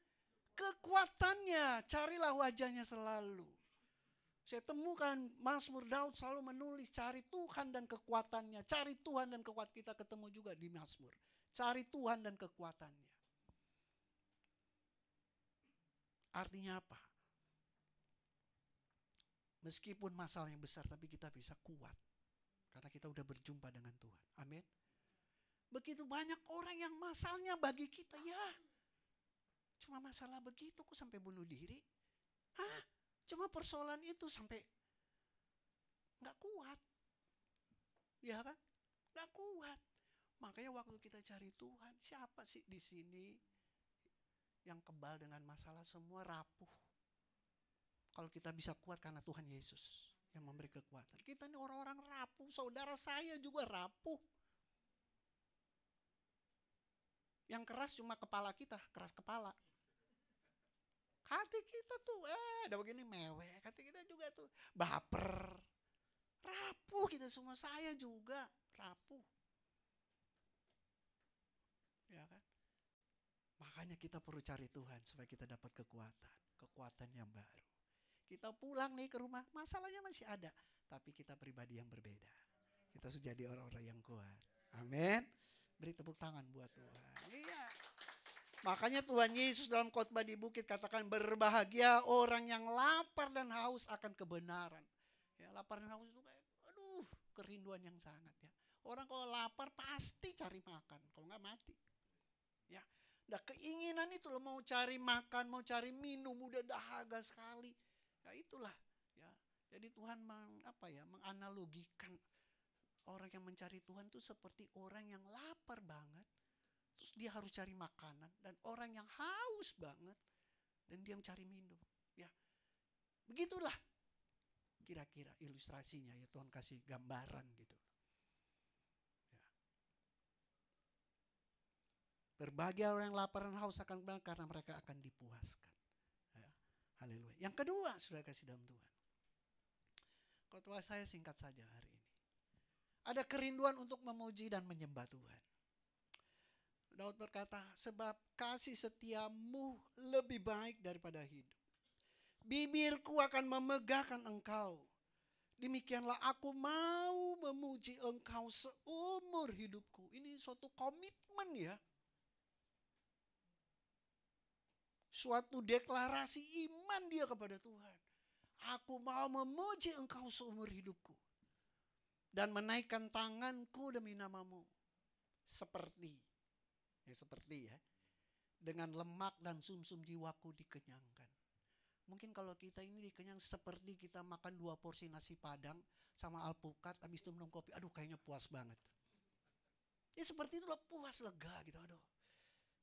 kekuatannya, carilah wajahnya selalu. Saya temukan Mazmur Daud selalu menulis cari Tuhan dan kekuatannya. Cari Tuhan dan kekuatan, kita ketemu juga di Mazmur. Cari Tuhan dan kekuatannya. Artinya apa? Meskipun masalahnya besar tapi kita bisa kuat. Karena kita udah berjumpa dengan Tuhan. Amin. Begitu banyak orang yang masalahnya bagi kita, ya cuma masalah begitu kok sampai bunuh diri. Hah? Cuma persoalan itu sampai gak kuat. Ya kan? Gak kuat. Makanya waktu kita cari Tuhan, siapa sih di sini yang kebal dengan masalah, semua rapuh. Kalau kita bisa kuat karena Tuhan Yesus yang memberi kekuatan. Kita ini orang-orang rapuh, saudara saya juga rapuh. Yang keras cuma kepala kita, keras kepala. Hati kita tuh, ada begini mewek. Hati kita juga tuh baper. Rapuh kita semua, saya juga rapuh. Ya kan? Makanya kita perlu cari Tuhan supaya kita dapat kekuatan. Kekuatan yang baru. Kita pulang nih ke rumah, masalahnya masih ada. Tapi kita pribadi yang berbeda. Kita sudah jadi orang-orang yang kuat. Amin. Beri tepuk tangan buat Tuhan. Iya. Makanya Tuhan Yesus dalam khotbah di bukit katakan berbahagia orang yang lapar dan haus akan kebenaran. Ya, lapar dan haus itu kayak kerinduan yang sangat, ya. Orang kalau lapar pasti cari makan, kalau enggak mati. Ya. Nah, keinginan itu loh, mau cari makan, mau cari minum, udah dahaga sekali. Ya itulah, ya. Jadi Tuhan menganalogikan orang yang mencari Tuhan itu seperti orang yang lapar banget. Terus dia harus cari makanan, dan orang yang haus banget dan dia mencari minum. Ya, begitulah kira-kira ilustrasinya, ya. Tuhan kasih gambaran gitu. Ya. Berbahagia orang yang lapar dan haus akan kebenaran karena mereka akan dipuaskan. Ya. Haleluya. Yang kedua, sudah kasih dalam Tuhan. Khotbah saya singkat saja hari ini. Ada kerinduan untuk memuji dan menyembah Tuhan. Daud berkata, sebab kasih setiamu lebih baik daripada hidup. Bibirku akan memegahkan engkau. Demikianlah aku mau memuji engkau seumur hidupku. Ini suatu komitmen, ya. Suatu deklarasi iman dia kepada Tuhan. Aku mau memuji engkau seumur hidupku. Dan menaikkan tanganku demi namamu. Seperti dengan lemak dan sumsum jiwaku dikenyangkan. Mungkin kalau kita ini dikenyang seperti kita makan 2 porsi nasi padang sama alpukat, habis itu minum kopi, aduh kayaknya puas banget. Ya seperti itu loh, puas, lega gitu, aduh.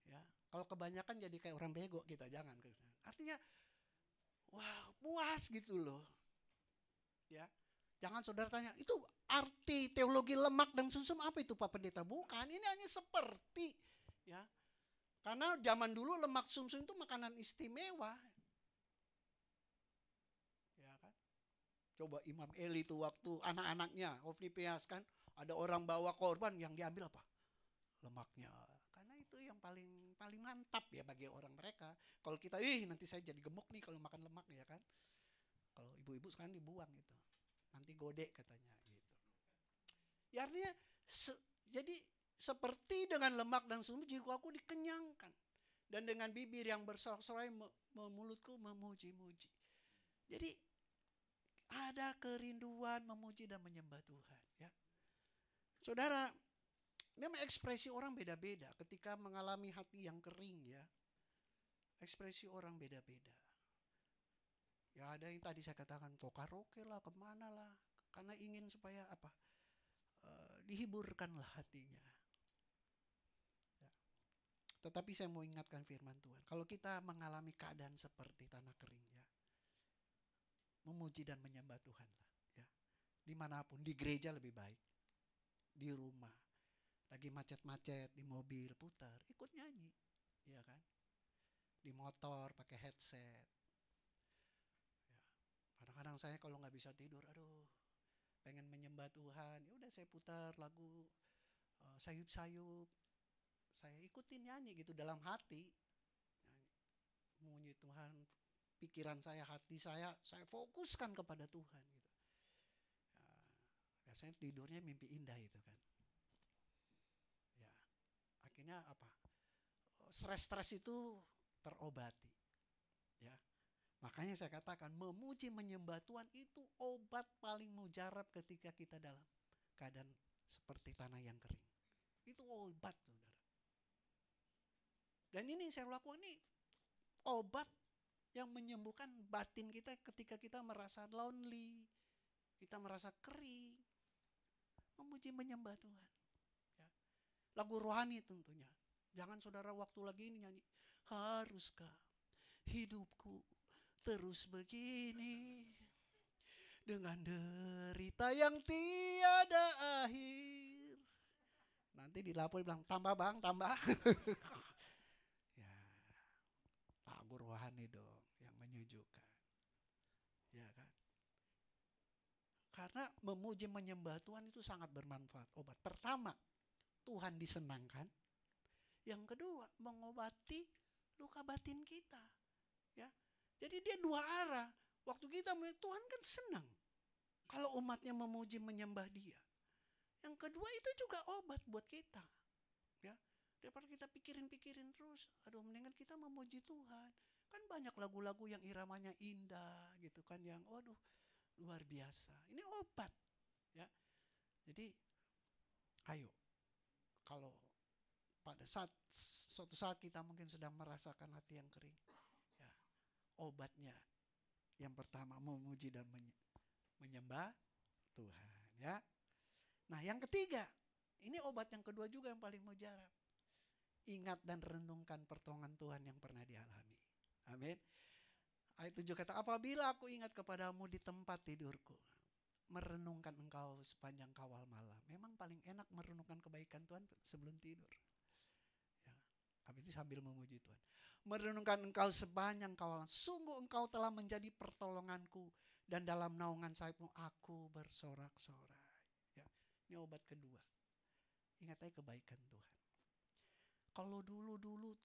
Ya, kalau kebanyakan jadi kayak orang bego kita, jangan. Artinya, wah puas gitu loh. Ya, jangan saudara tanya, itu arti teologi lemak dan sumsum apa itu Pak Pendeta? Bukan, ini hanya seperti, ya. Karena zaman dulu lemak sumsum itu makanan istimewa. Ya kan? Coba Imam Eli itu waktu anak-anaknya Hofni-Pinehas kan, ada orang bawa korban, yang diambil apa? Lemaknya. Karena itu yang paling mantap ya bagi orang mereka. Kalau kita, nanti saya jadi gemuk nih kalau makan lemak, ya kan. Kalau ibu-ibu sekarang dibuang gitu. Nanti gode katanya gitu. Ya artinya jadi seperti dengan lemak dan sumsum jiwaku dikenyangkan, dan dengan bibir yang bersorak-sorai mulutku memuji-muji. Jadi ada kerinduan memuji dan menyembah Tuhan, ya. Saudara, memang ekspresi orang beda-beda ketika mengalami hati yang kering, ya. Ekspresi orang beda-beda. Ya ada yang tadi saya katakan karaoke lah, kemana lah, karena ingin supaya apa? Dihiburkanlah hatinya. Ya. Tetapi saya mau ingatkan firman Tuhan. Kalau kita mengalami keadaan seperti tanah kering, ya, memuji dan menyembah Tuhan lah, ya. Dimanapun, di gereja lebih baik. di rumah, lagi macet-macet di mobil putar, ikut nyanyi, ya kan? Di motor pakai headset. Ya. Kadang-kadang saya kalau nggak bisa tidur, aduh, pengen menyembah Tuhan, ya udah saya putar lagu sayup-sayup, saya ikutin nyanyi gitu dalam hati, memuji Tuhan, pikiran saya, hati saya fokuskan kepada Tuhan gitu. Ya, biasanya tidurnya mimpi indah itu kan. Ya, akhirnya apa? Stres-stres itu terobati. Ya, makanya saya katakan memuji menyembah Tuhan itu obat paling mujarab ketika kita dalam keadaan seperti tanah yang kering. Itu obat, saudara. Dan ini saya lakukan ini obat yang menyembuhkan batin kita ketika kita merasa lonely, kita merasa kering. Memuji menyembah Tuhan. Ya. Lagu rohani tentunya. Jangan saudara waktu lagi ini nyanyi, haruskah hidupku terus begini dengan derita yang tiada akhir. Nanti dilapor bilang, tambah bang, tambah. Ya, lagu rohani dong yang menyejukkan. Ya kan? Karena memuji menyembah Tuhan itu sangat bermanfaat. Obat pertama, Tuhan disenangkan. Yang kedua, mengobati luka batin kita. Ya, jadi dia dua arah. Waktu kita memuji Tuhan kan senang kalau umatnya memuji menyembah Dia. Yang kedua itu juga obat buat kita. Ya, daripada kita pikirin terus, aduh mendingan kita memuji Tuhan. Kan banyak lagu-lagu yang iramanya indah gitu kan, yang waduh luar biasa. Ini obat. Ya. Jadi ayo, kalau pada suatu saat kita mungkin sedang merasakan hati yang kering, ya, obatnya yang pertama memuji dan menyembah Tuhan, ya. Nah, yang ketiga, ini obat yang kedua juga yang paling mujarab. Ingat dan renungkan pertolongan Tuhan yang pernah dialami. Amin. Ayat 7 kata, apabila aku ingat kepadamu di tempat tidurku, merenungkan engkau sepanjang kawal malam. Memang paling enak merenungkan kebaikan Tuhan sebelum tidur. Ya, habis itu sambil memuji Tuhan. Merenungkan engkau sepanjang kawal, sungguh engkau telah menjadi pertolonganku, dan dalam naungan sayapmu aku bersorak-sorai. Ya, ini obat kedua. Ingat aja kebaikan Tuhan. Kalau dulu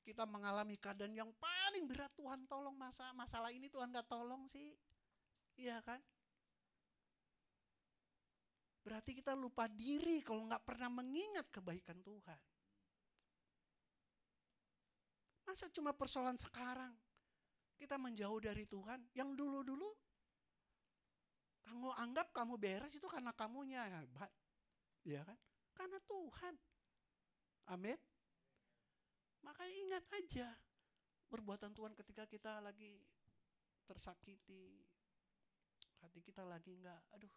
kita mengalami keadaan yang paling berat, Tuhan tolong, masalah ini Tuhan gak tolong sih. Iya kan? Berarti kita lupa diri kalau gak pernah mengingat kebaikan Tuhan. Masa cuma persoalan sekarang kita menjauh dari Tuhan? Yang dulu-dulu kamu anggap kamu beres itu karena kamunya hebat. Iya kan? Karena Tuhan. Amin. Makanya ingat aja perbuatan Tuhan ketika kita lagi tersakiti, hati kita lagi enggak, aduh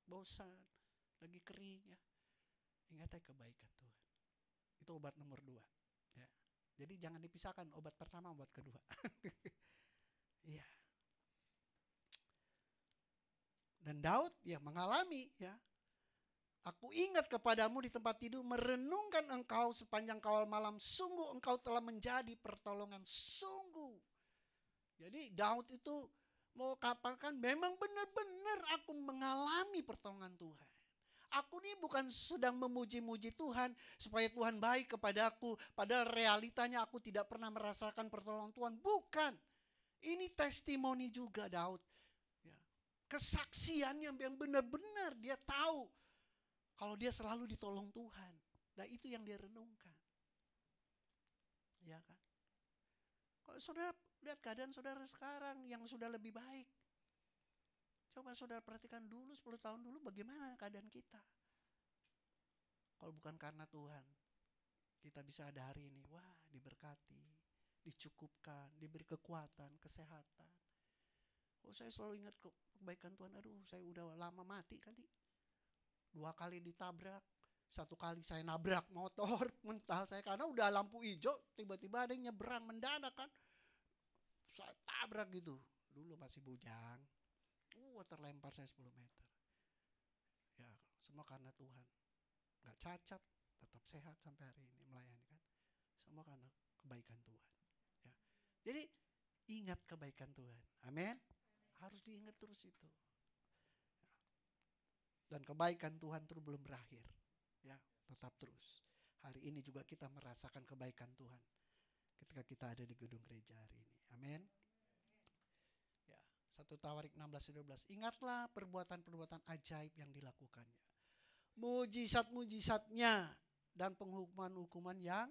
bosan, lagi kering ya. Ingat aja kebaikan Tuhan. Itu obat nomor 2. Ya. Jadi jangan dipisahkan obat pertama, obat kedua. Iya. Dan Daud ya mengalami ya. Aku ingat kepadamu di tempat tidur, merenungkan engkau sepanjang kawal malam, sungguh engkau telah menjadi pertolongan, sungguh. Jadi Daud itu mau katakan memang benar-benar aku mengalami pertolongan Tuhan. Aku ini bukan sedang memuji-muji Tuhan supaya Tuhan baik kepadaku, padahal realitanya aku tidak pernah merasakan pertolongan Tuhan. Bukan. Ini testimoni juga Daud. Ya. Kesaksian yang benar-benar dia tahu kalau dia selalu ditolong Tuhan. Nah itu yang dia renungkan. Ya kan? Kalau saudara lihat keadaan saudara sekarang yang sudah lebih baik. Coba saudara perhatikan dulu 10 tahun dulu bagaimana keadaan kita. Kalau bukan karena Tuhan, kita bisa ada hari ini. Wah, diberkati, dicukupkan, diberi kekuatan, kesehatan. Oh, saya selalu ingat kebaikan Tuhan. Aduh, saya udah lama mati kali. 2 kali ditabrak. 1 kali saya nabrak motor mental saya karena udah lampu hijau, tiba-tiba ada yang nyebrang mendadak kan. Saya tabrak gitu. Dulu masih bujang. Terlempar saya 10 meter. Ya, semua karena Tuhan. nggak cacat, tetap sehat sampai hari ini melayani kan. Semua karena kebaikan Tuhan. Ya. Jadi ingat kebaikan Tuhan. Amin. Harus diingat terus itu. Dan kebaikan Tuhan terus belum berakhir. Ya, tetap terus. Hari ini juga kita merasakan kebaikan Tuhan ketika kita ada di gedung gereja hari ini. Amin. Ya, 1 Tawarik 16:12. Ingatlah perbuatan-perbuatan ajaib yang dilakukannya. Mujizat-mujizatnya dan penghukuman-hukuman yang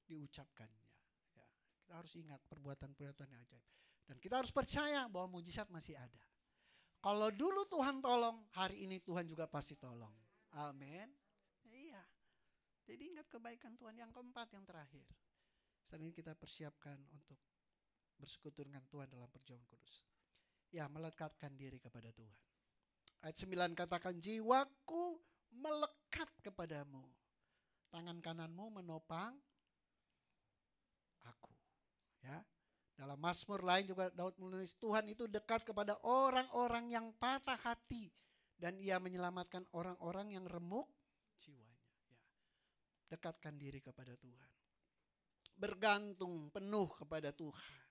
diucapkannya. Ya, kita harus ingat perbuatan-perbuatan yang ajaib. Dan kita harus percaya bahwa mujizat masih ada. Kalau dulu Tuhan tolong, hari ini Tuhan juga pasti tolong. Amin. Iya. Jadi ingat kebaikan Tuhan. Yang keempat, yang terakhir. Setelah ini kita persiapkan untuk bersekutu dengan Tuhan dalam perjamuan kudus. Ya, melekatkan diri kepada Tuhan. Ayat 9 katakan, jiwaku melekat kepadamu. Tangan kananmu menopang aku. Ya. Dalam Mazmur lain juga Daud menulis, Tuhan itu dekat kepada orang-orang yang patah hati. Dan ia menyelamatkan orang-orang yang remuk jiwanya. Ya. Dekatkan diri kepada Tuhan. Bergantung penuh kepada Tuhan.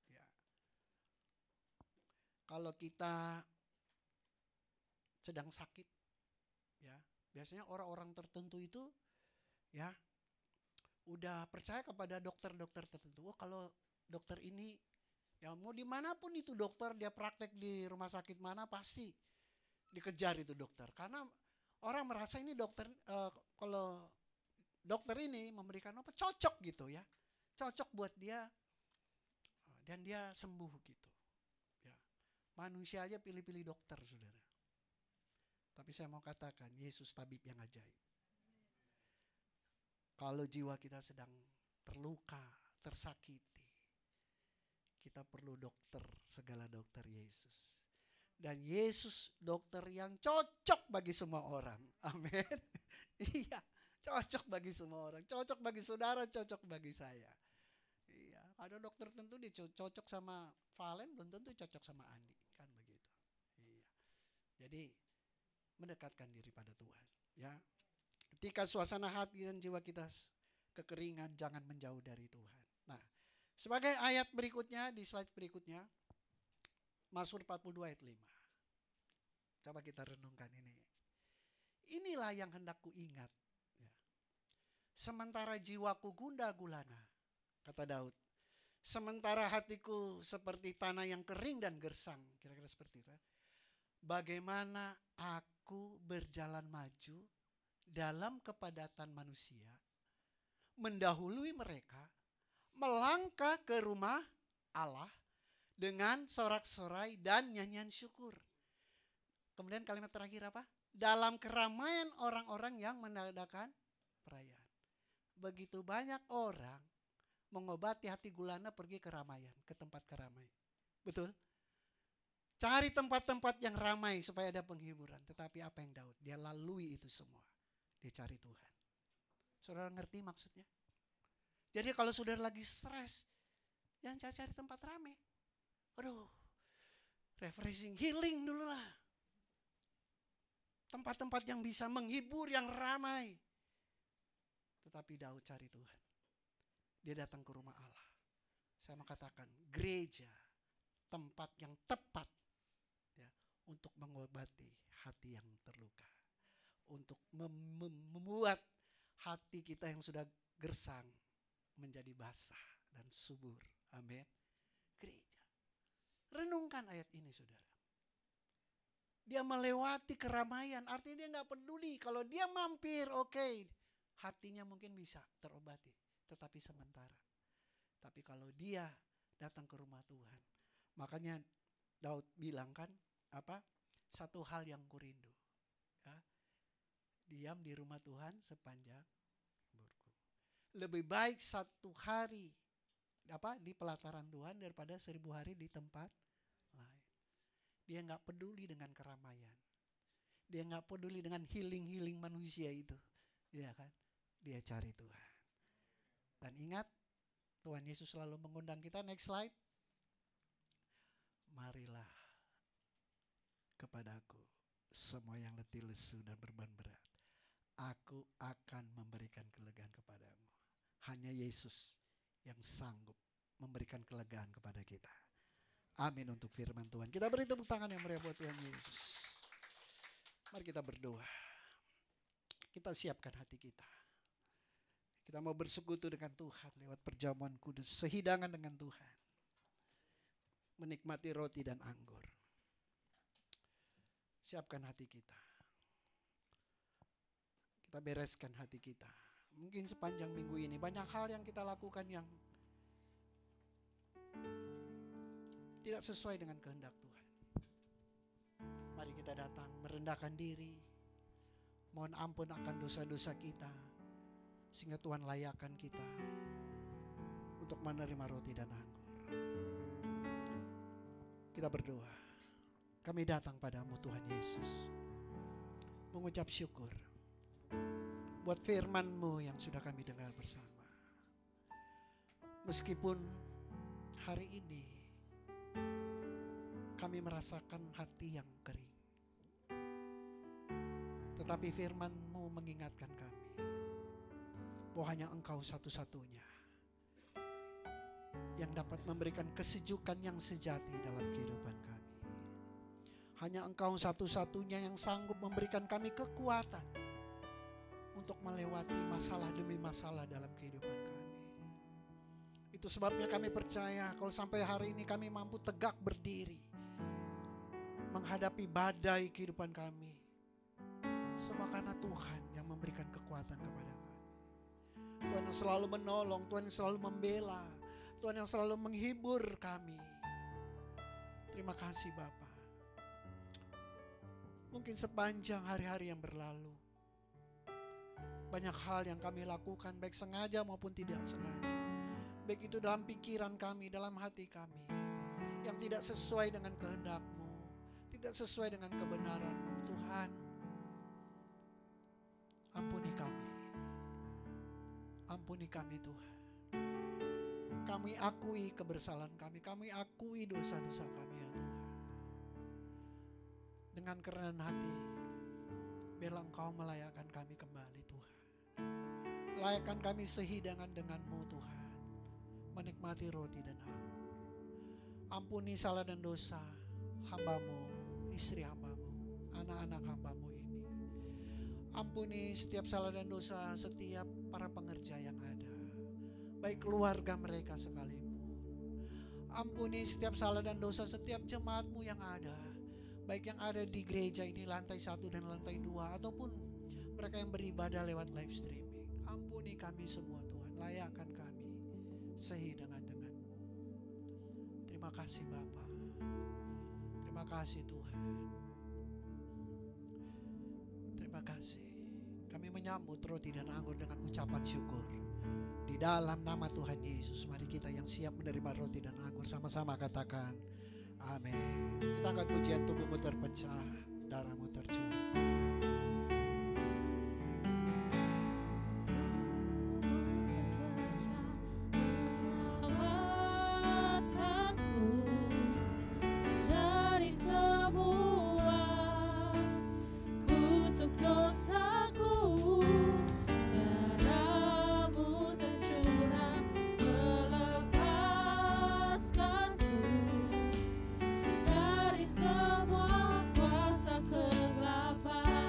Ya. Kalau kita sedang sakit, ya, biasanya orang-orang tertentu itu ya udah percaya kepada dokter-dokter tertentu. Oh, kalau dokter ini, ya mau dimanapun itu dokter, dia praktek di rumah sakit mana pasti dikejar itu dokter. Karena orang merasa ini dokter, kalau dokter ini memberikan apa, cocok gitu ya. Cocok buat dia dan dia sembuh gitu. Ya. Manusia aja pilih-pilih dokter, saudara. Tapi saya mau katakan, Yesus tabib yang ajaib. Kalau jiwa kita sedang terluka, tersakiti, kita perlu dokter, segala dokter Yesus. Dan Yesus dokter yang cocok bagi semua orang. Amin. Iya, cocok bagi semua orang. Cocok bagi saudara, cocok bagi saya. Iya, ada dokter tentu dia cocok sama Valen, belum tentu cocok sama Andi. Kan begitu. Iya. Jadi mendekatkan diri pada Tuhan. Ya. Ketika suasana hati dan jiwa kita kekeringan, jangan menjauh dari Tuhan. Nah, sebagai ayat berikutnya, di slide berikutnya, Mazmur 42 ayat 5. Coba kita renungkan ini. Inilah yang hendak ku ingat. Ya. Sementara jiwaku gundah gulana, kata Daud. Sementara hatiku seperti tanah yang kering dan gersang. Kira-kira seperti itu. Ya. Bagaimana aku berjalan maju dalam kepadatan manusia, mendahului mereka, melangkah ke rumah Allah dengan sorak-sorai dan nyanyian syukur. Kemudian kalimat terakhir apa? Dalam keramaian orang-orang yang mengadakan perayaan. Begitu banyak orang mengobati hati gulana pergi ke keramaian, ke tempat keramaian. Betul? Cari tempat-tempat yang ramai supaya ada penghiburan. Tetapi apa yang Daud? Dia lalui itu semua. Dia cari Tuhan. Saudara ngerti maksudnya? Jadi kalau saudara lagi stres, jangan cari tempat ramai. Aduh, refreshing, healing dulu lah. Tempat-tempat yang bisa menghibur, yang ramai. Tetapi Daud cari Tuhan. Dia datang ke rumah Allah. Saya mau katakan, gereja, tempat yang tepat ya, untuk mengobati hati yang terluka. Untuk membuat hati kita yang sudah gersang menjadi basah dan subur. Amin. Gereja. Renungkan ayat ini, saudara. Dia melewati keramaian, artinya dia gak peduli. Kalau dia mampir, oke, hatinya mungkin bisa terobati. Tetapi sementara. Tapi kalau dia datang ke rumah Tuhan, makanya Daud bilang kan, apa? Satu hal yang kurindu. Ya, diam di rumah Tuhan sepanjang hidupku. Lebih baik satu hari di pelataran Tuhan daripada 1000 hari di tempat lain. Dia gak peduli dengan keramaian. Dia gak peduli dengan healing-healing manusia itu. Ya kan? Dia cari Tuhan. Dan ingat, Tuhan Yesus selalu mengundang kita. Next slide. Marilah kepadaku semua yang letih lesu dan beban berat. Aku akan memberikan kelegaan kepadamu. Hanya Yesus yang sanggup memberikan kelegaan kepada kita. Amin untuk firman Tuhan. Kita beri tepuk tangan yang meriah buat Tuhan Yesus. Mari kita berdoa. Kita siapkan hati kita. Kita mau bersekutu dengan Tuhan lewat perjamuan kudus, sehidangan dengan Tuhan. Menikmati roti dan anggur. Siapkan hati kita. Kita bereskan hati kita. Mungkin sepanjang minggu ini banyak hal yang kita lakukan yang tidak sesuai dengan kehendak Tuhan. Mari kita datang merendahkan diri. Mohon ampun akan dosa-dosa kita. Sehingga Tuhan layakkan kita untuk menerima roti dan anggur. Kita berdoa. Kami datang padamu Tuhan Yesus. Mengucap syukur buat firman-Mu yang sudah kami dengar bersama. Meskipun hari ini kami merasakan hati yang kering, tetapi firman-Mu mengingatkan kami bahwa hanya Engkau satu-satunya yang dapat memberikan kesejukan yang sejati dalam kehidupan kami. Hanya Engkau satu-satunya yang sanggup memberikan kami kekuatan untuk melewati masalah demi masalah dalam kehidupan kami. Itu sebabnya kami percaya kalau sampai hari ini kami mampu tegak berdiri menghadapi badai kehidupan kami, semua karena Tuhan yang memberikan kekuatan kepada kami. Tuhan yang selalu menolong, Tuhan yang selalu membela, Tuhan yang selalu menghibur kami. Terima kasih Bapa. Mungkin sepanjang hari-hari yang berlalu, banyak hal yang kami lakukan baik sengaja maupun tidak sengaja. Baik itu dalam pikiran kami, dalam hati kami, yang tidak sesuai dengan kehendak-Mu, tidak sesuai dengan kebenaran-Mu. Tuhan, ampuni kami. Ampuni kami Tuhan. Kami akui kebersalahan kami. Kami akui dosa-dosa kami ya Tuhan. Dengan kerendahan hati, biarlah Engkau melayakkan kami kembali Tuhan. Layakkan kami sehidangan dengan-Mu Tuhan. Menikmati roti dan anggur. Ampuni salah dan dosa hamba-Mu, istri hamba-Mu, anak-anak hamba-Mu ini. Ampuni setiap salah dan dosa setiap para pengerja yang ada, baik keluarga mereka sekalipun. Ampuni setiap salah dan dosa setiap jemaat-Mu yang ada, baik yang ada di gereja ini lantai 1 dan lantai 2, ataupun mereka yang beribadah lewat live streaming. Ampuni kami semua Tuhan, layakkan kami sehidangan dengan-Mu. Terima kasih Bapa. Terima kasih Tuhan. Terima kasih. Kami menyambut roti dan anggur dengan ucapan syukur. Di dalam nama Tuhan Yesus, mari kita yang siap menerima roti dan anggur sama-sama katakan amin. Kita angkat pujian, tubuhmu terpecah, darahmu tercurah. Semua kuasa kegelapan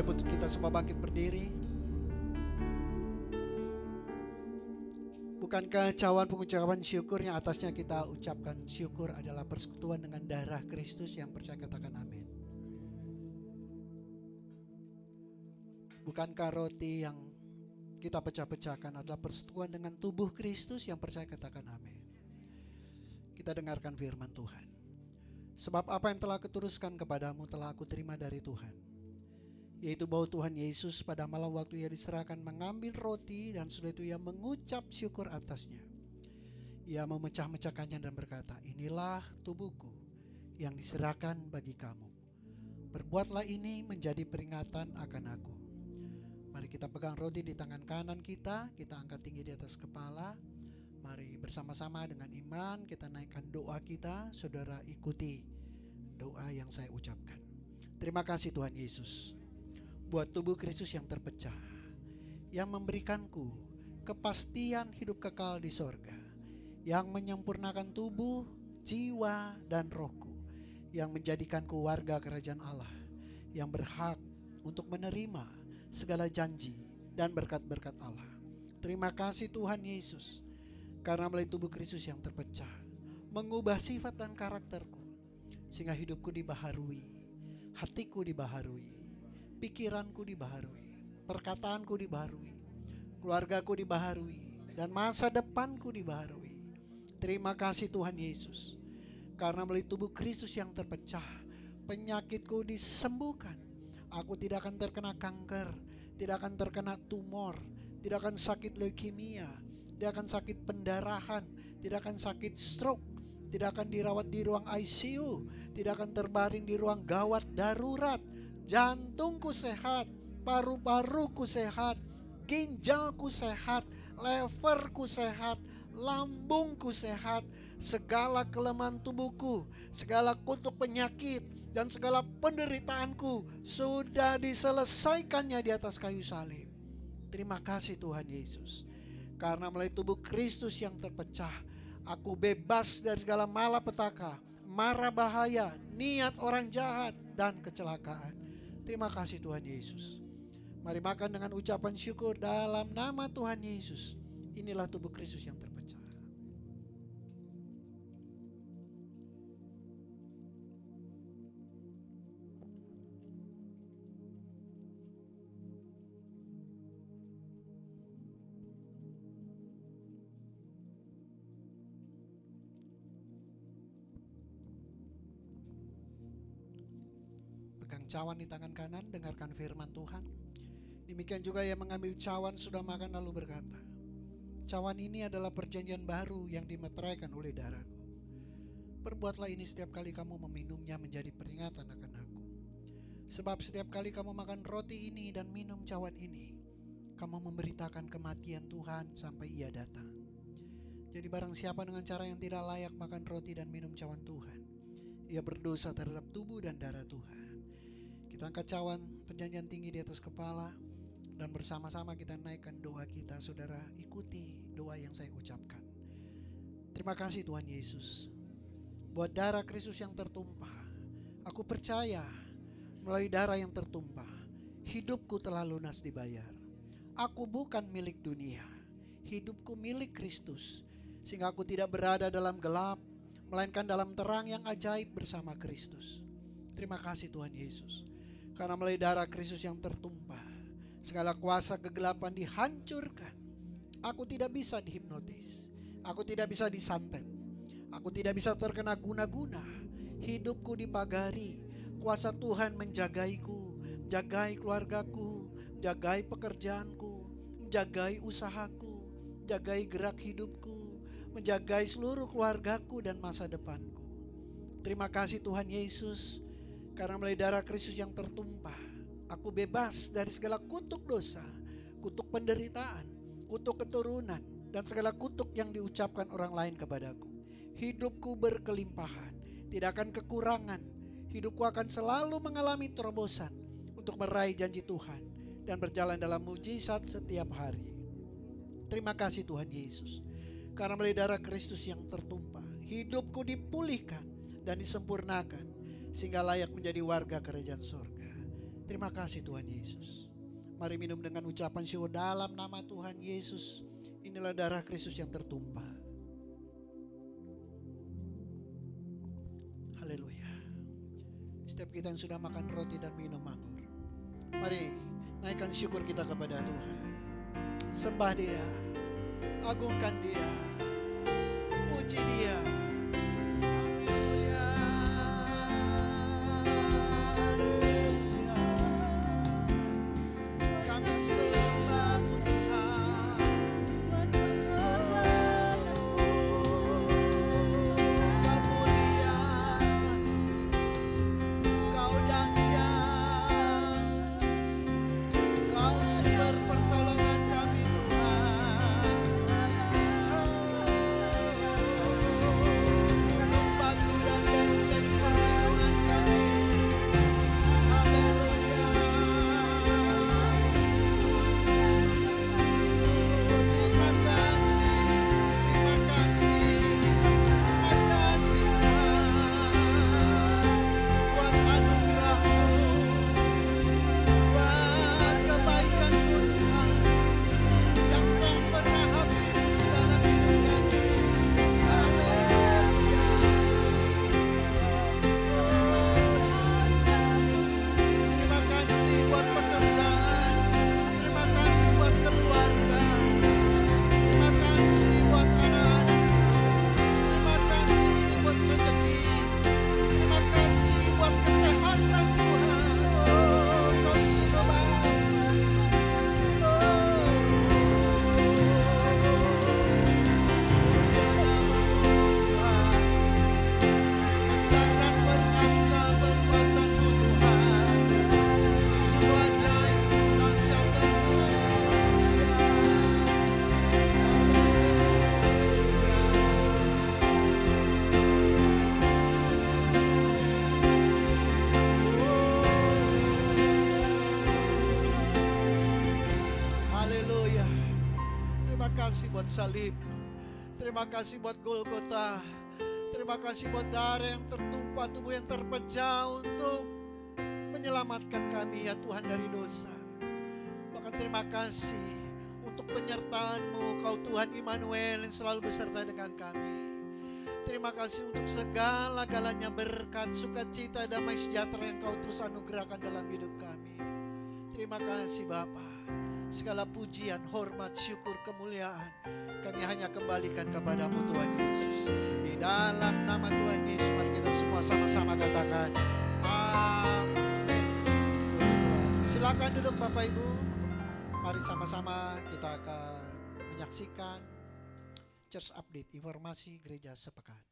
jemput kita semua bangkit berdiri. Bukankah cawan pengucapan syukur yang atasnya kita ucapkan syukur adalah persekutuan dengan darah Kristus? Yang percaya katakan amin. Bukankah roti yang kita pecah-pecahkan adalah persekutuan dengan tubuh Kristus? Yang percaya katakan amin. Kita dengarkan firman Tuhan. Sebab apa yang telah kuteruskan kepadamu telah aku terima dari Tuhan, yaitu bahwa Tuhan Yesus pada malam waktu ia diserahkan mengambil roti, dan setelah itu ia mengucap syukur atasnya. Ia memecah-mecahkannya dan berkata, inilah tubuhku yang diserahkan bagi kamu. Perbuatlah ini menjadi peringatan akan aku. Mari kita pegang roti di tangan kanan kita, kita angkat tinggi di atas kepala. Mari bersama-sama dengan iman kita naikkan doa kita. Saudara ikuti doa yang saya ucapkan. Terima kasih Tuhan Yesus buat tubuh Kristus yang terpecah, yang memberikanku kepastian hidup kekal di sorga, yang menyempurnakan tubuh, jiwa, dan rohku, yang menjadikanku warga kerajaan Allah, yang berhak untuk menerima segala janji dan berkat-berkat Allah. Terima kasih Tuhan Yesus, karena melalui tubuh Kristus yang terpecah mengubah sifat dan karakterku, sehingga hidupku dibaharui, hatiku dibaharui, pikiranku dibaharui, perkataanku dibaharui, keluargaku dibaharui, dan masa depanku dibaharui. Terima kasih Tuhan Yesus, karena melalui tubuh Kristus yang terpecah penyakitku disembuhkan. Aku tidak akan terkena kanker, tidak akan terkena tumor, tidak akan sakit leukemia, tidak akan sakit pendarahan, tidak akan sakit stroke, tidak akan dirawat di ruang ICU, tidak akan terbaring di ruang gawat darurat. Jantungku sehat, paru-paruku sehat, ginjalku sehat, leverku sehat, lambungku sehat. Segala kelemahan tubuhku, segala kutuk penyakit, dan segala penderitaanku sudah diselesaikannya di atas kayu salib. Terima kasih Tuhan Yesus, karena melalui tubuh Kristus yang terpecah, aku bebas dari segala malapetaka, mara bahaya, niat orang jahat, dan kecelakaan. Terima kasih Tuhan Yesus. Mari makan dengan ucapan syukur dalam nama Tuhan Yesus. Inilah tubuh Kristus yang terpecah. Pegang cawan di tangan kanan, dengarkan firman Tuhan. Demikian juga yang mengambil cawan sudah makan lalu berkata, cawan ini adalah perjanjian baru yang dimeteraikan oleh darahku. Perbuatlah ini setiap kali kamu meminumnya menjadi peringatan akan aku. Sebab setiap kali kamu makan roti ini dan minum cawan ini, kamu memberitakan kematian Tuhan sampai ia datang. Jadi barang siapa dengan cara yang tidak layak makan roti dan minum cawan Tuhan, ia berdosa terhadap tubuh dan darah Tuhan. Kita angkat cawan perjanjian tinggi di atas kepala, dan bersama-sama kita naikkan doa kita. Saudara ikuti doa yang saya ucapkan. Terima kasih Tuhan Yesus buat darah Kristus yang tertumpah. Aku percaya melalui darah yang tertumpah, hidupku telah lunas dibayar. Aku bukan milik dunia, hidupku milik Kristus, sehingga aku tidak berada dalam gelap, melainkan dalam terang yang ajaib bersama Kristus. Terima kasih Tuhan Yesus, karena melalui darah Kristus yang tertumpah, segala kuasa kegelapan dihancurkan. Aku tidak bisa dihipnotis, aku tidak bisa disantet, aku tidak bisa terkena guna-guna. Hidupku dipagari, kuasa Tuhan menjagaiku, menjagai keluargaku, menjagai pekerjaanku, menjagai usahaku, menjagai gerak hidupku, menjagai seluruh keluargaku dan masa depanku. Terima kasih Tuhan Yesus, karena melalui darah Kristus yang tertumpah, aku bebas dari segala kutuk dosa, kutuk penderitaan, kutuk keturunan, dan segala kutuk yang diucapkan orang lain kepadaku. Hidupku berkelimpahan, tidak akan kekurangan. Hidupku akan selalu mengalami terobosan untuk meraih janji Tuhan dan berjalan dalam mujizat setiap hari. Terima kasih Tuhan Yesus, karena melalui darah Kristus yang tertumpah, hidupku dipulihkan dan disempurnakan, sehingga layak menjadi warga kerajaan sorga. Terima kasih Tuhan Yesus. Mari minum dengan ucapan syukur dalam nama Tuhan Yesus. Inilah darah Kristus yang tertumpah. Haleluya. Setiap kita yang sudah makan roti dan minum anggur, mari naikkan syukur kita kepada Tuhan. Sembah Dia, agungkan Dia, puji Dia. Buat salib, terima kasih buat Golgota, terima kasih buat darah yang tertumpah, tubuh yang terpecah untuk menyelamatkan kami ya Tuhan dari dosa. Bahkan terima kasih untuk penyertaan-Mu, Kau Tuhan Immanuel yang selalu beserta dengan kami. Terima kasih untuk segala-galanya berkat, sukacita, damai sejahtera yang Kau terus anugerahkan dalam hidup kami. Terima kasih Bapa. Segala pujian, hormat, syukur, kemuliaan kami hanya kembalikan kepadamu Tuhan Yesus. Di dalam nama Tuhan Yesus mari kita semua sama-sama katakan amin. Silakan duduk Bapak Ibu. Mari sama-sama kita akan menyaksikan Church Update, informasi gereja sepekan.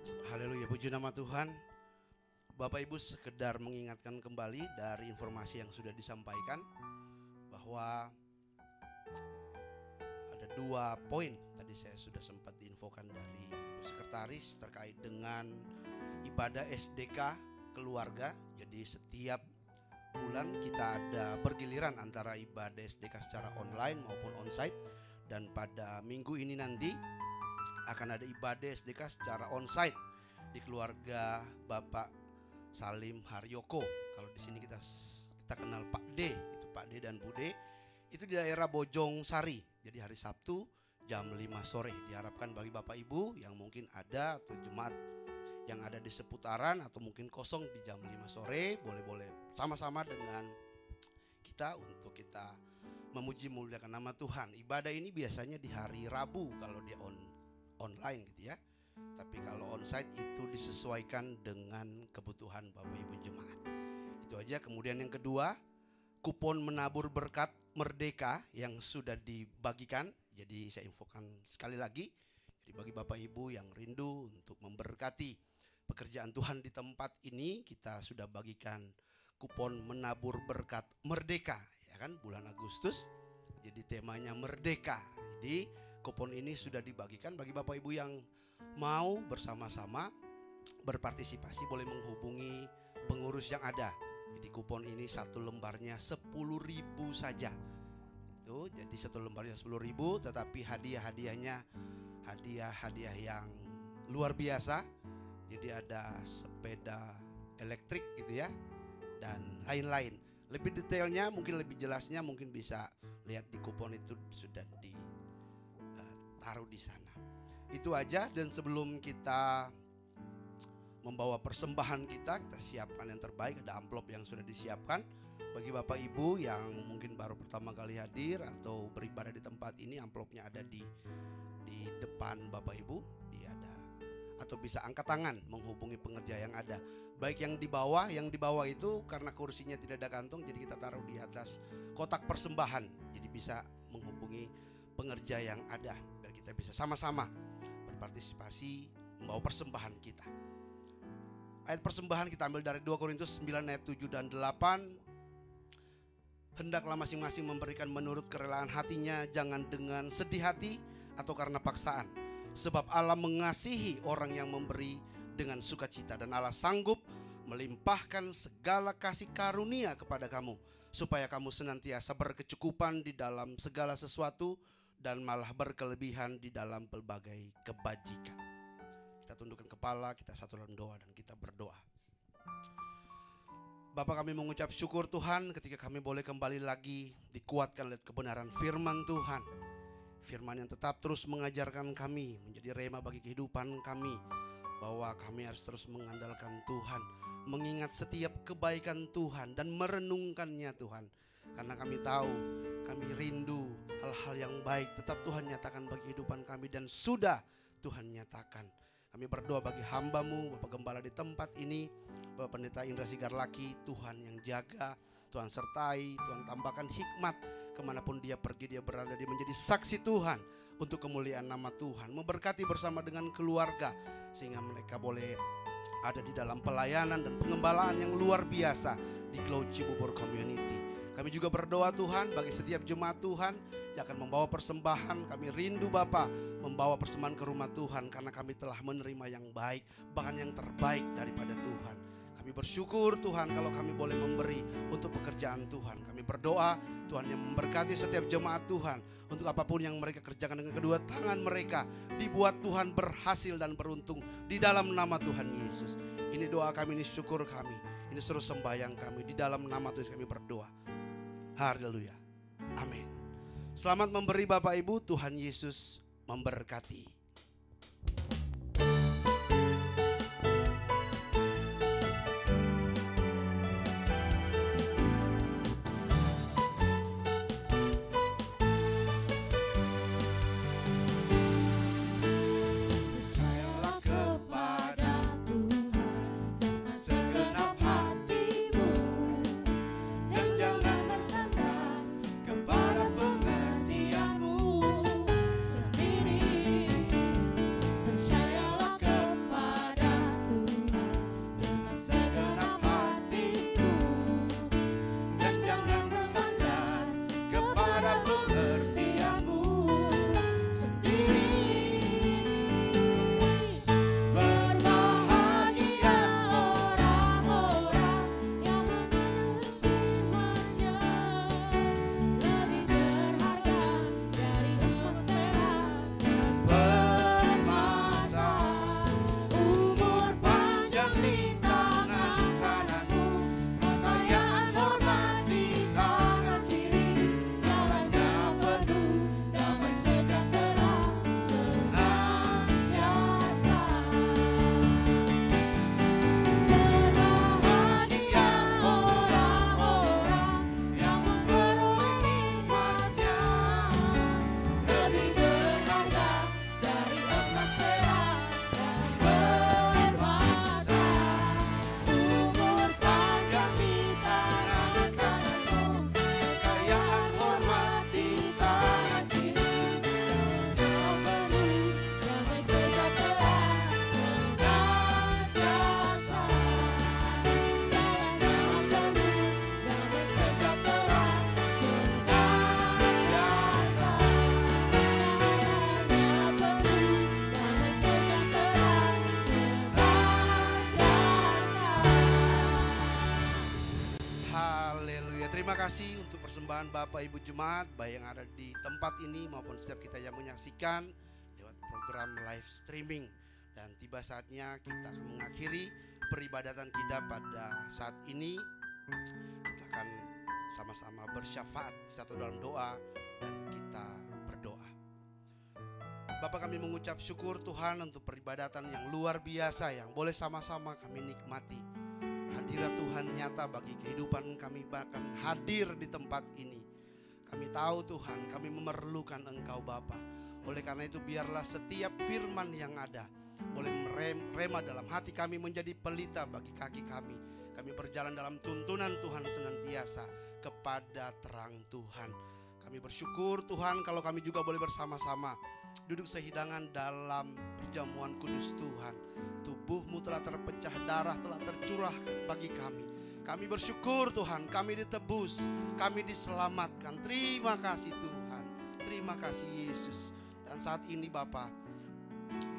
Haleluya, puji nama Tuhan. Bapak Ibu, sekedar mengingatkan kembali dari informasi yang sudah disampaikan bahwa ada 2 poin tadi saya sudah sempat diinfokan dari Ibu Sekretaris terkait dengan ibadah SDK keluarga. Jadi setiap bulan kita ada bergiliran antara ibadah SDK secara online maupun onsite, dan pada minggu ini nanti akan ada ibadah SDK secara onsite di keluarga Bapak Salim Haryoko. Kalau di sini kita kenal Pak D, itu Pak D dan Bu D. Itu di daerah Bojong Sari. Jadi hari Sabtu jam 5 sore. Diharapkan bagi Bapak Ibu yang mungkin ada atau jemaat yang ada di seputaran atau mungkin kosong di jam 5 sore, boleh sama-sama dengan kita untuk kita memuji memuliakan nama Tuhan. Ibadah ini biasanya di hari Rabu kalau dia online gitu ya. Tapi kalau onsite itu disesuaikan dengan kebutuhan Bapak Ibu jemaat. Itu aja. Kemudian yang kedua, kupon menabur berkat Merdeka yang sudah dibagikan. Jadi saya infokan sekali lagi. Jadi bagi Bapak Ibu yang rindu untuk memberkati pekerjaan Tuhan di tempat ini, kita sudah bagikan kupon menabur berkat Merdeka, ya kan, bulan Agustus. Jadi temanya Merdeka. Jadi kupon ini sudah dibagikan bagi Bapak Ibu yang mau bersama-sama berpartisipasi, boleh menghubungi pengurus yang ada. Jadi kupon ini 1 lembarnya 10.000 saja. Itu jadi 1 lembarnya 10.000, tetapi hadiah-hadiahnya hadiah yang luar biasa. Jadi ada sepeda elektrik gitu ya, dan lain-lain. Lebih detailnya, mungkin lebih jelasnya mungkin bisa lihat di kupon itu sudah ditaruh di sana. Itu aja. Dan sebelum kita membawa persembahan kita siapkan yang terbaik. Ada amplop yang sudah disiapkan bagi Bapak Ibu yang mungkin baru pertama kali hadir atau beribadah di tempat ini. Amplopnya ada di depan Bapak Ibu. Dia ada, atau bisa angkat tangan menghubungi pengerja yang ada. Baik yang di bawah itu karena kursinya tidak ada kantong, jadi kita taruh di atas kotak persembahan. Jadi bisa menghubungi pengerja yang ada biar kita bisa sama-sama berpartisipasi membawa persembahan kita. Ayat persembahan kita ambil dari 2 Korintus 9 ayat 7 dan 8. Hendaklah masing-masing memberikan menurut kerelaan hatinya, jangan dengan sedih hati atau karena paksaan. Sebab Allah mengasihi orang yang memberi dengan sukacita, dan Allah sanggup melimpahkan segala kasih karunia kepada kamu, supaya kamu senantiasa berkecukupan di dalam segala sesuatu dan malah berkelebihan di dalam berbagai kebajikan. Kita tundukkan kepala, kita satu dalam doa dan kita berdoa. Bapa, kami mengucap syukur Tuhan ketika kami boleh kembali lagi dikuatkan oleh kebenaran firman Tuhan. Firman yang tetap terus mengajarkan kami, menjadi rema bagi kehidupan kami, bahwa kami harus terus mengandalkan Tuhan, mengingat setiap kebaikan Tuhan dan merenungkannya Tuhan. Karena kami tahu, kami rindu hal-hal yang baik tetap Tuhan nyatakan bagi kehidupan kami, dan sudah Tuhan nyatakan. Kami berdoa bagi hamba-Mu, Bapak Gembala di tempat ini, Bapak Pendeta Indra Sigarlaki, Tuhan yang jaga, Tuhan sertai, Tuhan tambahkan hikmat kemanapun dia pergi, dia berada, dia menjadi saksi Tuhan untuk kemuliaan nama Tuhan. Memberkati bersama dengan keluarga sehingga mereka boleh ada di dalam pelayanan dan pengembalaan yang luar biasa di Glow Cibubur Community. Kami juga berdoa Tuhan bagi setiap jemaat Tuhan yang akan membawa persembahan. Kami rindu Bapa membawa persembahan ke rumah Tuhan, karena kami telah menerima yang baik, bahkan yang terbaik daripada Tuhan. Kami bersyukur Tuhan kalau kami boleh memberi untuk pekerjaan Tuhan. Kami berdoa Tuhan yang memberkati setiap jemaat Tuhan untuk apapun yang mereka kerjakan dengan kedua tangan mereka, dibuat Tuhan berhasil dan beruntung di dalam nama Tuhan Yesus. Ini doa kami, ini syukur kami, ini seru sembahyang kami, di dalam nama Tuhan kami berdoa. Haleluya. Amin. Selamat memberi Bapak Ibu, Tuhan Yesus memberkati. Kepada pengertianmu sendiri. Kami terima kasih untuk persembahan Bapak Ibu Jemaat, baik yang ada di tempat ini maupun setiap kita yang menyaksikan lewat program live streaming. Dan tiba saatnya kita akan mengakhiri peribadatan kita pada saat ini. Kita akan sama-sama bersyafaat satu dalam doa dan kita berdoa. Bapak, kami mengucap syukur Tuhan untuk peribadatan yang luar biasa yang boleh sama-sama kami nikmati. Hadirat Tuhan nyata bagi kehidupan kami, bahkan hadir di tempat ini. Kami tahu Tuhan, kami memerlukan Engkau Bapa. Oleh karena itu biarlah setiap firman yang ada boleh merema dalam hati kami, menjadi pelita bagi kaki kami. Kami berjalan dalam tuntunan Tuhan senantiasa kepada terang Tuhan. Kami bersyukur Tuhan kalau kami juga boleh bersama-sama duduk sehidangan dalam perjamuan kudus Tuhan. Tubuh-Mu telah terpecah, darah telah tercurah bagi kami. Kami bersyukur Tuhan, kami ditebus, kami diselamatkan. Terima kasih Tuhan, terima kasih Yesus. Dan saat ini Bapa,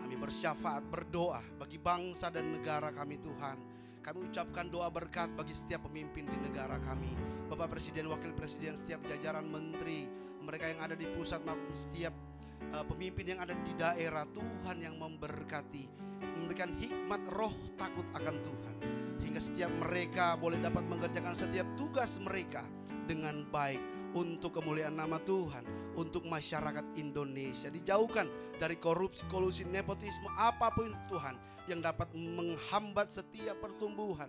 kami bersyafaat, berdoa bagi bangsa dan negara kami Tuhan. Kami ucapkan doa berkat bagi setiap pemimpin di negara kami, Bapak Presiden, Wakil Presiden, setiap jajaran menteri, mereka yang ada di pusat maupun setiap pemimpin yang ada di daerah. Tuhan yang memberkati, memberikan hikmat roh takut akan Tuhan, hingga setiap mereka boleh dapat mengerjakan setiap tugas mereka dengan baik untuk kemuliaan nama Tuhan, untuk masyarakat Indonesia. Dijauhkan dari korupsi, kolusi, nepotisme, apapun Tuhan yang dapat menghambat setiap pertumbuhan.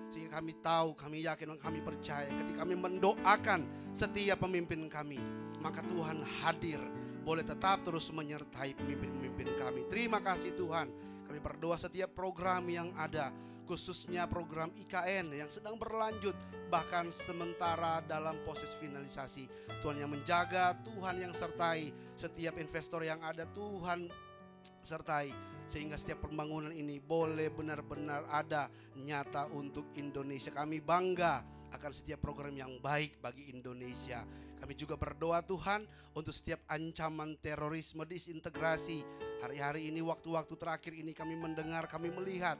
Sehingga kami tahu, kami yakin, kami percaya ketika kami mendoakan setiap pemimpin kami, maka Tuhan hadir, boleh tetap terus menyertai pemimpin-pemimpin kami. Terima kasih Tuhan. Kami berdoa setiap program yang ada, khususnya program IKN yang sedang berlanjut, bahkan sementara dalam proses finalisasi. Tuhan yang menjaga, Tuhan yang sertai setiap investor yang ada, Tuhan sertai, sehingga setiap pembangunan ini boleh benar-benar ada nyata untuk Indonesia. Kami bangga akan setiap program yang baik bagi Indonesia. Kami juga berdoa Tuhan untuk setiap ancaman terorisme, disintegrasi. Hari-hari ini, waktu-waktu terakhir ini kami mendengar, kami melihat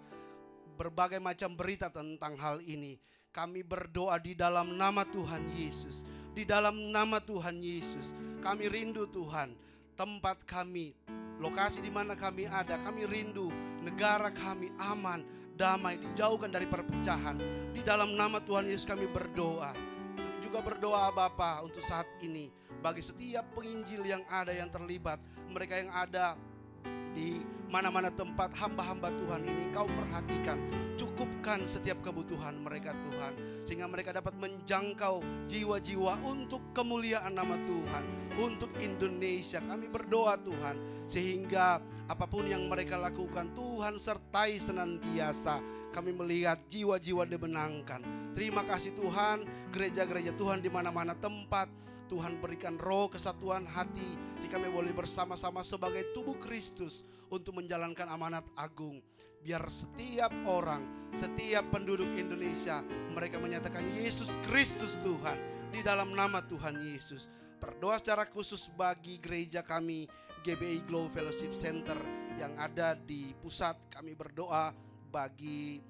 berbagai macam berita tentang hal ini. Kami berdoa di dalam nama Tuhan Yesus, di dalam nama Tuhan Yesus. Kami rindu Tuhan, tempat kami, lokasi di mana kami ada, kami rindu negara kami aman, damai, dijauhkan dari perpecahan. Di dalam nama Tuhan Yesus kami berdoa. Juga berdoa Bapa untuk saat ini bagi setiap penginjil yang ada, yang terlibat, mereka yang ada di mana-mana tempat hamba-hamba Tuhan ini. Engkau perhatikan, cukupkan setiap kebutuhan mereka Tuhan, sehingga mereka dapat menjangkau jiwa-jiwa untuk kemuliaan nama Tuhan, untuk Indonesia. Kami berdoa Tuhan, sehingga apapun yang mereka lakukan, Tuhan sertai senantiasa. Kami melihat jiwa-jiwa dimenangkan. Terima kasih Tuhan, gereja-gereja Tuhan di mana-mana tempat, Tuhan berikan roh kesatuan hati, jika kami boleh bersama-sama sebagai tubuh Kristus untuk menjalankan amanat agung. Biar setiap orang, setiap penduduk Indonesia, mereka menyatakan Yesus Kristus Tuhan di dalam nama Tuhan Yesus. Berdoa secara khusus bagi gereja kami, GBI Glow Fellowship Center yang ada di pusat. Kami berdoa bagi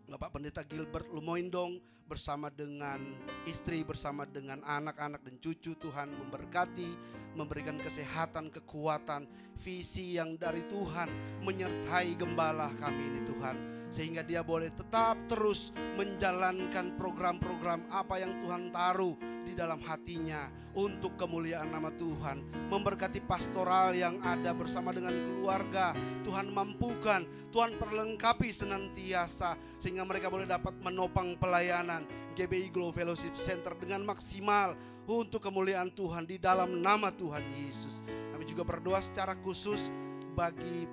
Bapak Pendeta Gilbert Lumoindong bersama dengan istri, bersama dengan anak-anak dan cucu. Tuhan memberkati, memberikan kesehatan, kekuatan, visi yang dari Tuhan menyertai gembala kami ini Tuhan, sehingga dia boleh tetap terus menjalankan program-program apa yang Tuhan taruh di dalam hatinya untuk kemuliaan nama Tuhan. Memberkati pastoral yang ada bersama dengan keluarga. Tuhan mampukan, Tuhan perlengkapi senantiasa, sehingga mereka boleh dapat menopang pelayanan GBI Glow Fellowship Center dengan maksimal untuk kemuliaan Tuhan di dalam nama Tuhan Yesus. Kami juga berdoa secara khusus bagi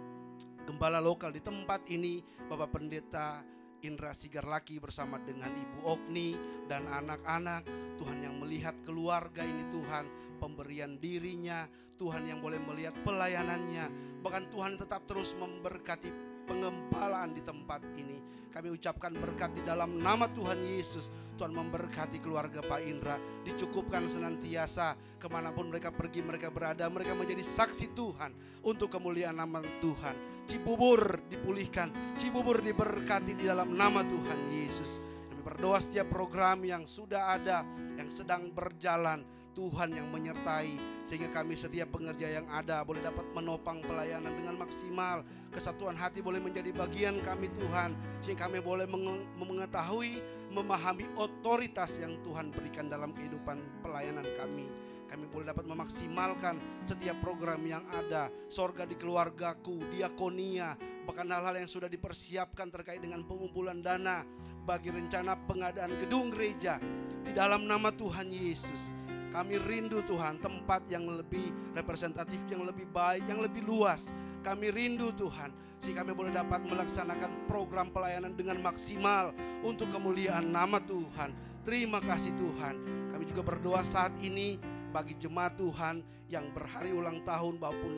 gembala lokal di tempat ini, Bapak Pendeta Indra Sigarlaki bersama dengan Ibu Okni dan anak-anak. Tuhan yang melihat keluarga ini Tuhan, pemberian dirinya, Tuhan yang boleh melihat pelayanannya, bahkan Tuhan tetap terus memberkati pengembalaan di tempat ini. Kami ucapkan berkat di dalam nama Tuhan Yesus. Tuhan memberkati keluarga Pak Indra, dicukupkan senantiasa kemanapun mereka pergi, mereka berada, mereka menjadi saksi Tuhan untuk kemuliaan nama Tuhan. Cibubur dipulihkan, Cibubur diberkati di dalam nama Tuhan Yesus. Kami Kami berdoa setiap program yang sudah ada, yang sedang berjalan, Tuhan yang menyertai, sehingga kami setiap pengerja yang ada boleh dapat menopang pelayanan dengan maksimal. Kesatuan hati boleh menjadi bagian kami Tuhan, sehingga kami boleh mengetahui, memahami otoritas yang Tuhan berikan dalam kehidupan pelayanan kami. Kami boleh dapat memaksimalkan setiap program yang ada, sorga di keluargaku, diakonia, bahkan hal-hal yang sudah dipersiapkan terkait dengan pengumpulan dana bagi rencana pengadaan gedung gereja. Di dalam nama Tuhan Yesus, kami rindu Tuhan tempat yang lebih representatif, yang lebih baik, yang lebih luas. Kami rindu Tuhan, sehingga kami boleh dapat melaksanakan program pelayanan dengan maksimal untuk kemuliaan nama Tuhan. Terima kasih Tuhan. Kami juga berdoa saat ini bagi jemaat Tuhan yang berhari ulang tahun, maupun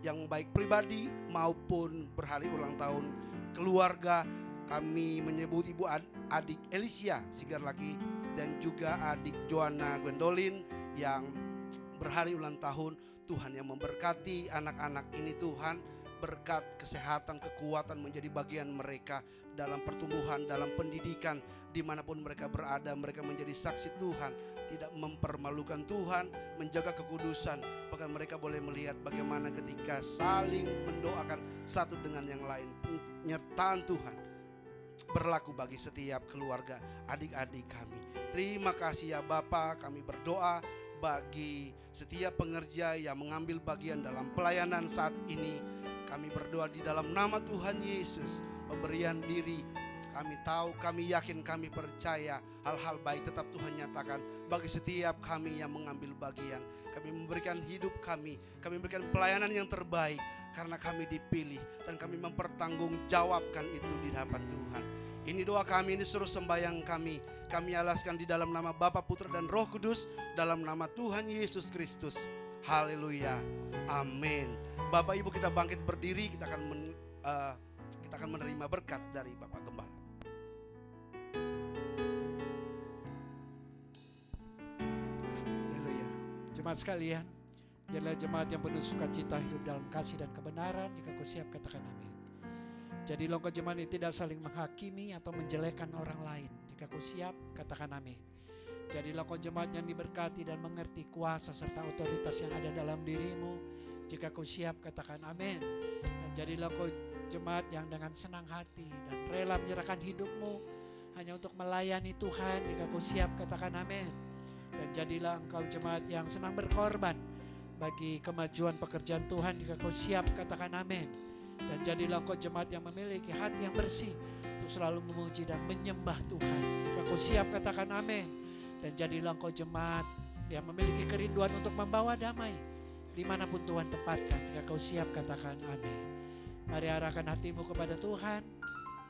yang baik pribadi maupun berhari ulang tahun keluarga. Kami menyebut Ibu adik Elisia Sigar lagi, dan juga adik Joanna Gwendolyn yang berhari ulang tahun. Tuhan yang memberkati anak-anak ini Tuhan, berkat kesehatan, kekuatan menjadi bagian mereka dalam pertumbuhan, dalam pendidikan, dimanapun mereka berada. Mereka menjadi saksi Tuhan, tidak mempermalukan Tuhan, menjaga kekudusan. Bahkan mereka boleh melihat bagaimana ketika saling mendoakan satu dengan yang lain, penyertaan Tuhan berlaku bagi setiap keluarga adik-adik kami. Terima kasih ya Bapa. Kami berdoa bagi setiap pengerja yang mengambil bagian dalam pelayanan saat ini. Kami berdoa di dalam nama Tuhan Yesus, pemberian diri. Kami tahu, kami yakin, kami percaya hal-hal baik tetap Tuhan nyatakan bagi setiap kami yang mengambil bagian. Kami memberikan hidup kami memberikan pelayanan yang terbaik karena kami dipilih, dan kami mempertanggungjawabkan itu di hadapan Tuhan. Ini doa kami, ini seluruh sembahyang kami. Kami alaskan di dalam nama Bapa, Putra, dan Roh Kudus, dalam nama Tuhan Yesus Kristus. Haleluya. Amin. Bapak Ibu, kita bangkit berdiri, kita akan menerima berkat dari Bapak Gembala. Haleluya. Jemaat sekalian, jadilah jemaat yang penuh sukacita, hidup dalam kasih dan kebenaran. Jika kau siap, katakan amin. Jadilah engkau jemaat yang tidak saling menghakimi atau menjelekkan orang lain. Jika kau siap, katakan amin. Jadilah engkau jemaat yang diberkati dan mengerti kuasa serta otoritas yang ada dalam dirimu. Jika kau siap, katakan amin. Dan jadilah engkau jemaat yang dengan senang hati dan rela menyerahkan hidupmu hanya untuk melayani Tuhan. Jika kau siap, katakan amin. Dan jadilah engkau jemaat yang senang berkorban bagi kemajuan pekerjaan Tuhan. Jika kau siap, katakan amin. Dan jadilah engkau jemaat yang memiliki hati yang bersih untuk selalu memuji dan menyembah Tuhan. Jika kau siap, katakan amin. Dan jadilah engkau jemaat yang memiliki kerinduan untuk membawa damai dimanapun Tuhan tempatkan. Jika kau siap, katakan amin. Mari arahkan hatimu kepada Tuhan.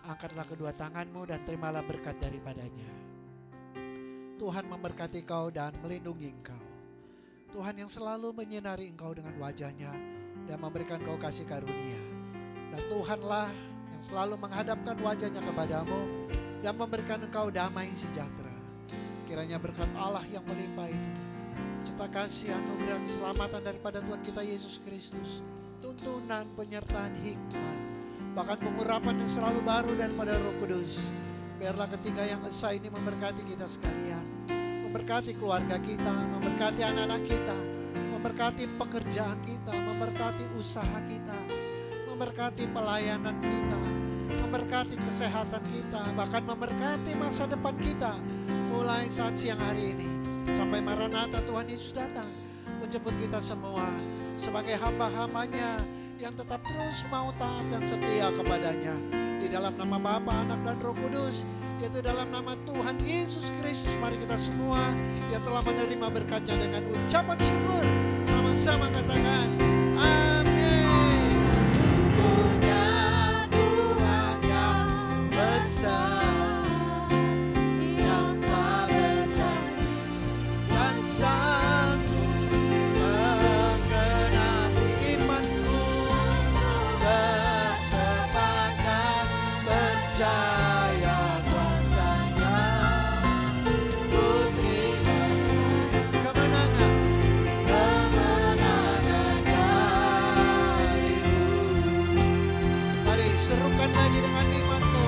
Angkatlah kedua tanganmu dan terimalah berkat daripadanya. Tuhan memberkati kau dan melindungi engkau. Tuhan yang selalu menyinari engkau dengan wajahnya dan memberikan kau kasih karunia. Dan Tuhanlah yang selalu menghadapkan wajahnya kepadamu dan memberikan engkau damai sejahtera. Kiranya berkat Allah yang melimpah itu, cinta kasih, anugerah, keselamatan daripada Tuhan kita Yesus Kristus, tuntunan, penyertaan, hikmat, bahkan pengurapan yang selalu baru daripada Roh Kudus. Biarlah ketiga yang esa ini memberkati kita sekalian, memberkati keluarga kita, memberkati anak-anak kita, memberkati pekerjaan kita, memberkati usaha kita, memberkati pelayanan kita, memberkati kesehatan kita, bahkan memberkati masa depan kita mulai saat siang hari ini sampai Maranatha Tuhan Yesus datang menjemput kita semua sebagai hamba-hambanya yang tetap terus mau taat dan setia kepadanya. Di dalam nama Bapa, Anak, dan Roh Kudus, yaitu dalam nama Tuhan Yesus Kristus, mari kita semua yang telah menerima berkatnya dengan ucapan syukur sama-sama katakan amin. Punya Tuhan yang besar, yang tak berjanji dan sanggup menggenapi imanku, bersepakat percaya kuasanya, ku terima kemenangan darimu. Mari serukan lagi dengan imanmu.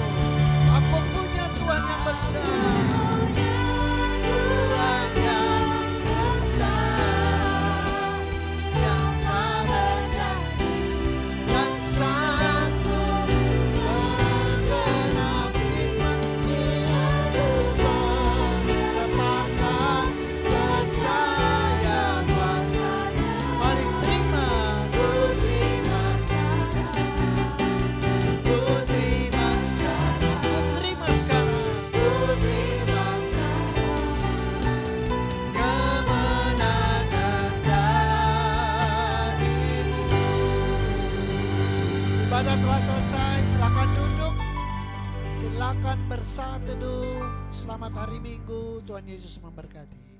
Aku ibadah telah selesai. Silakan duduk. Silakan bersaat teduh. Selamat hari Minggu. Tuhan Yesus memberkati.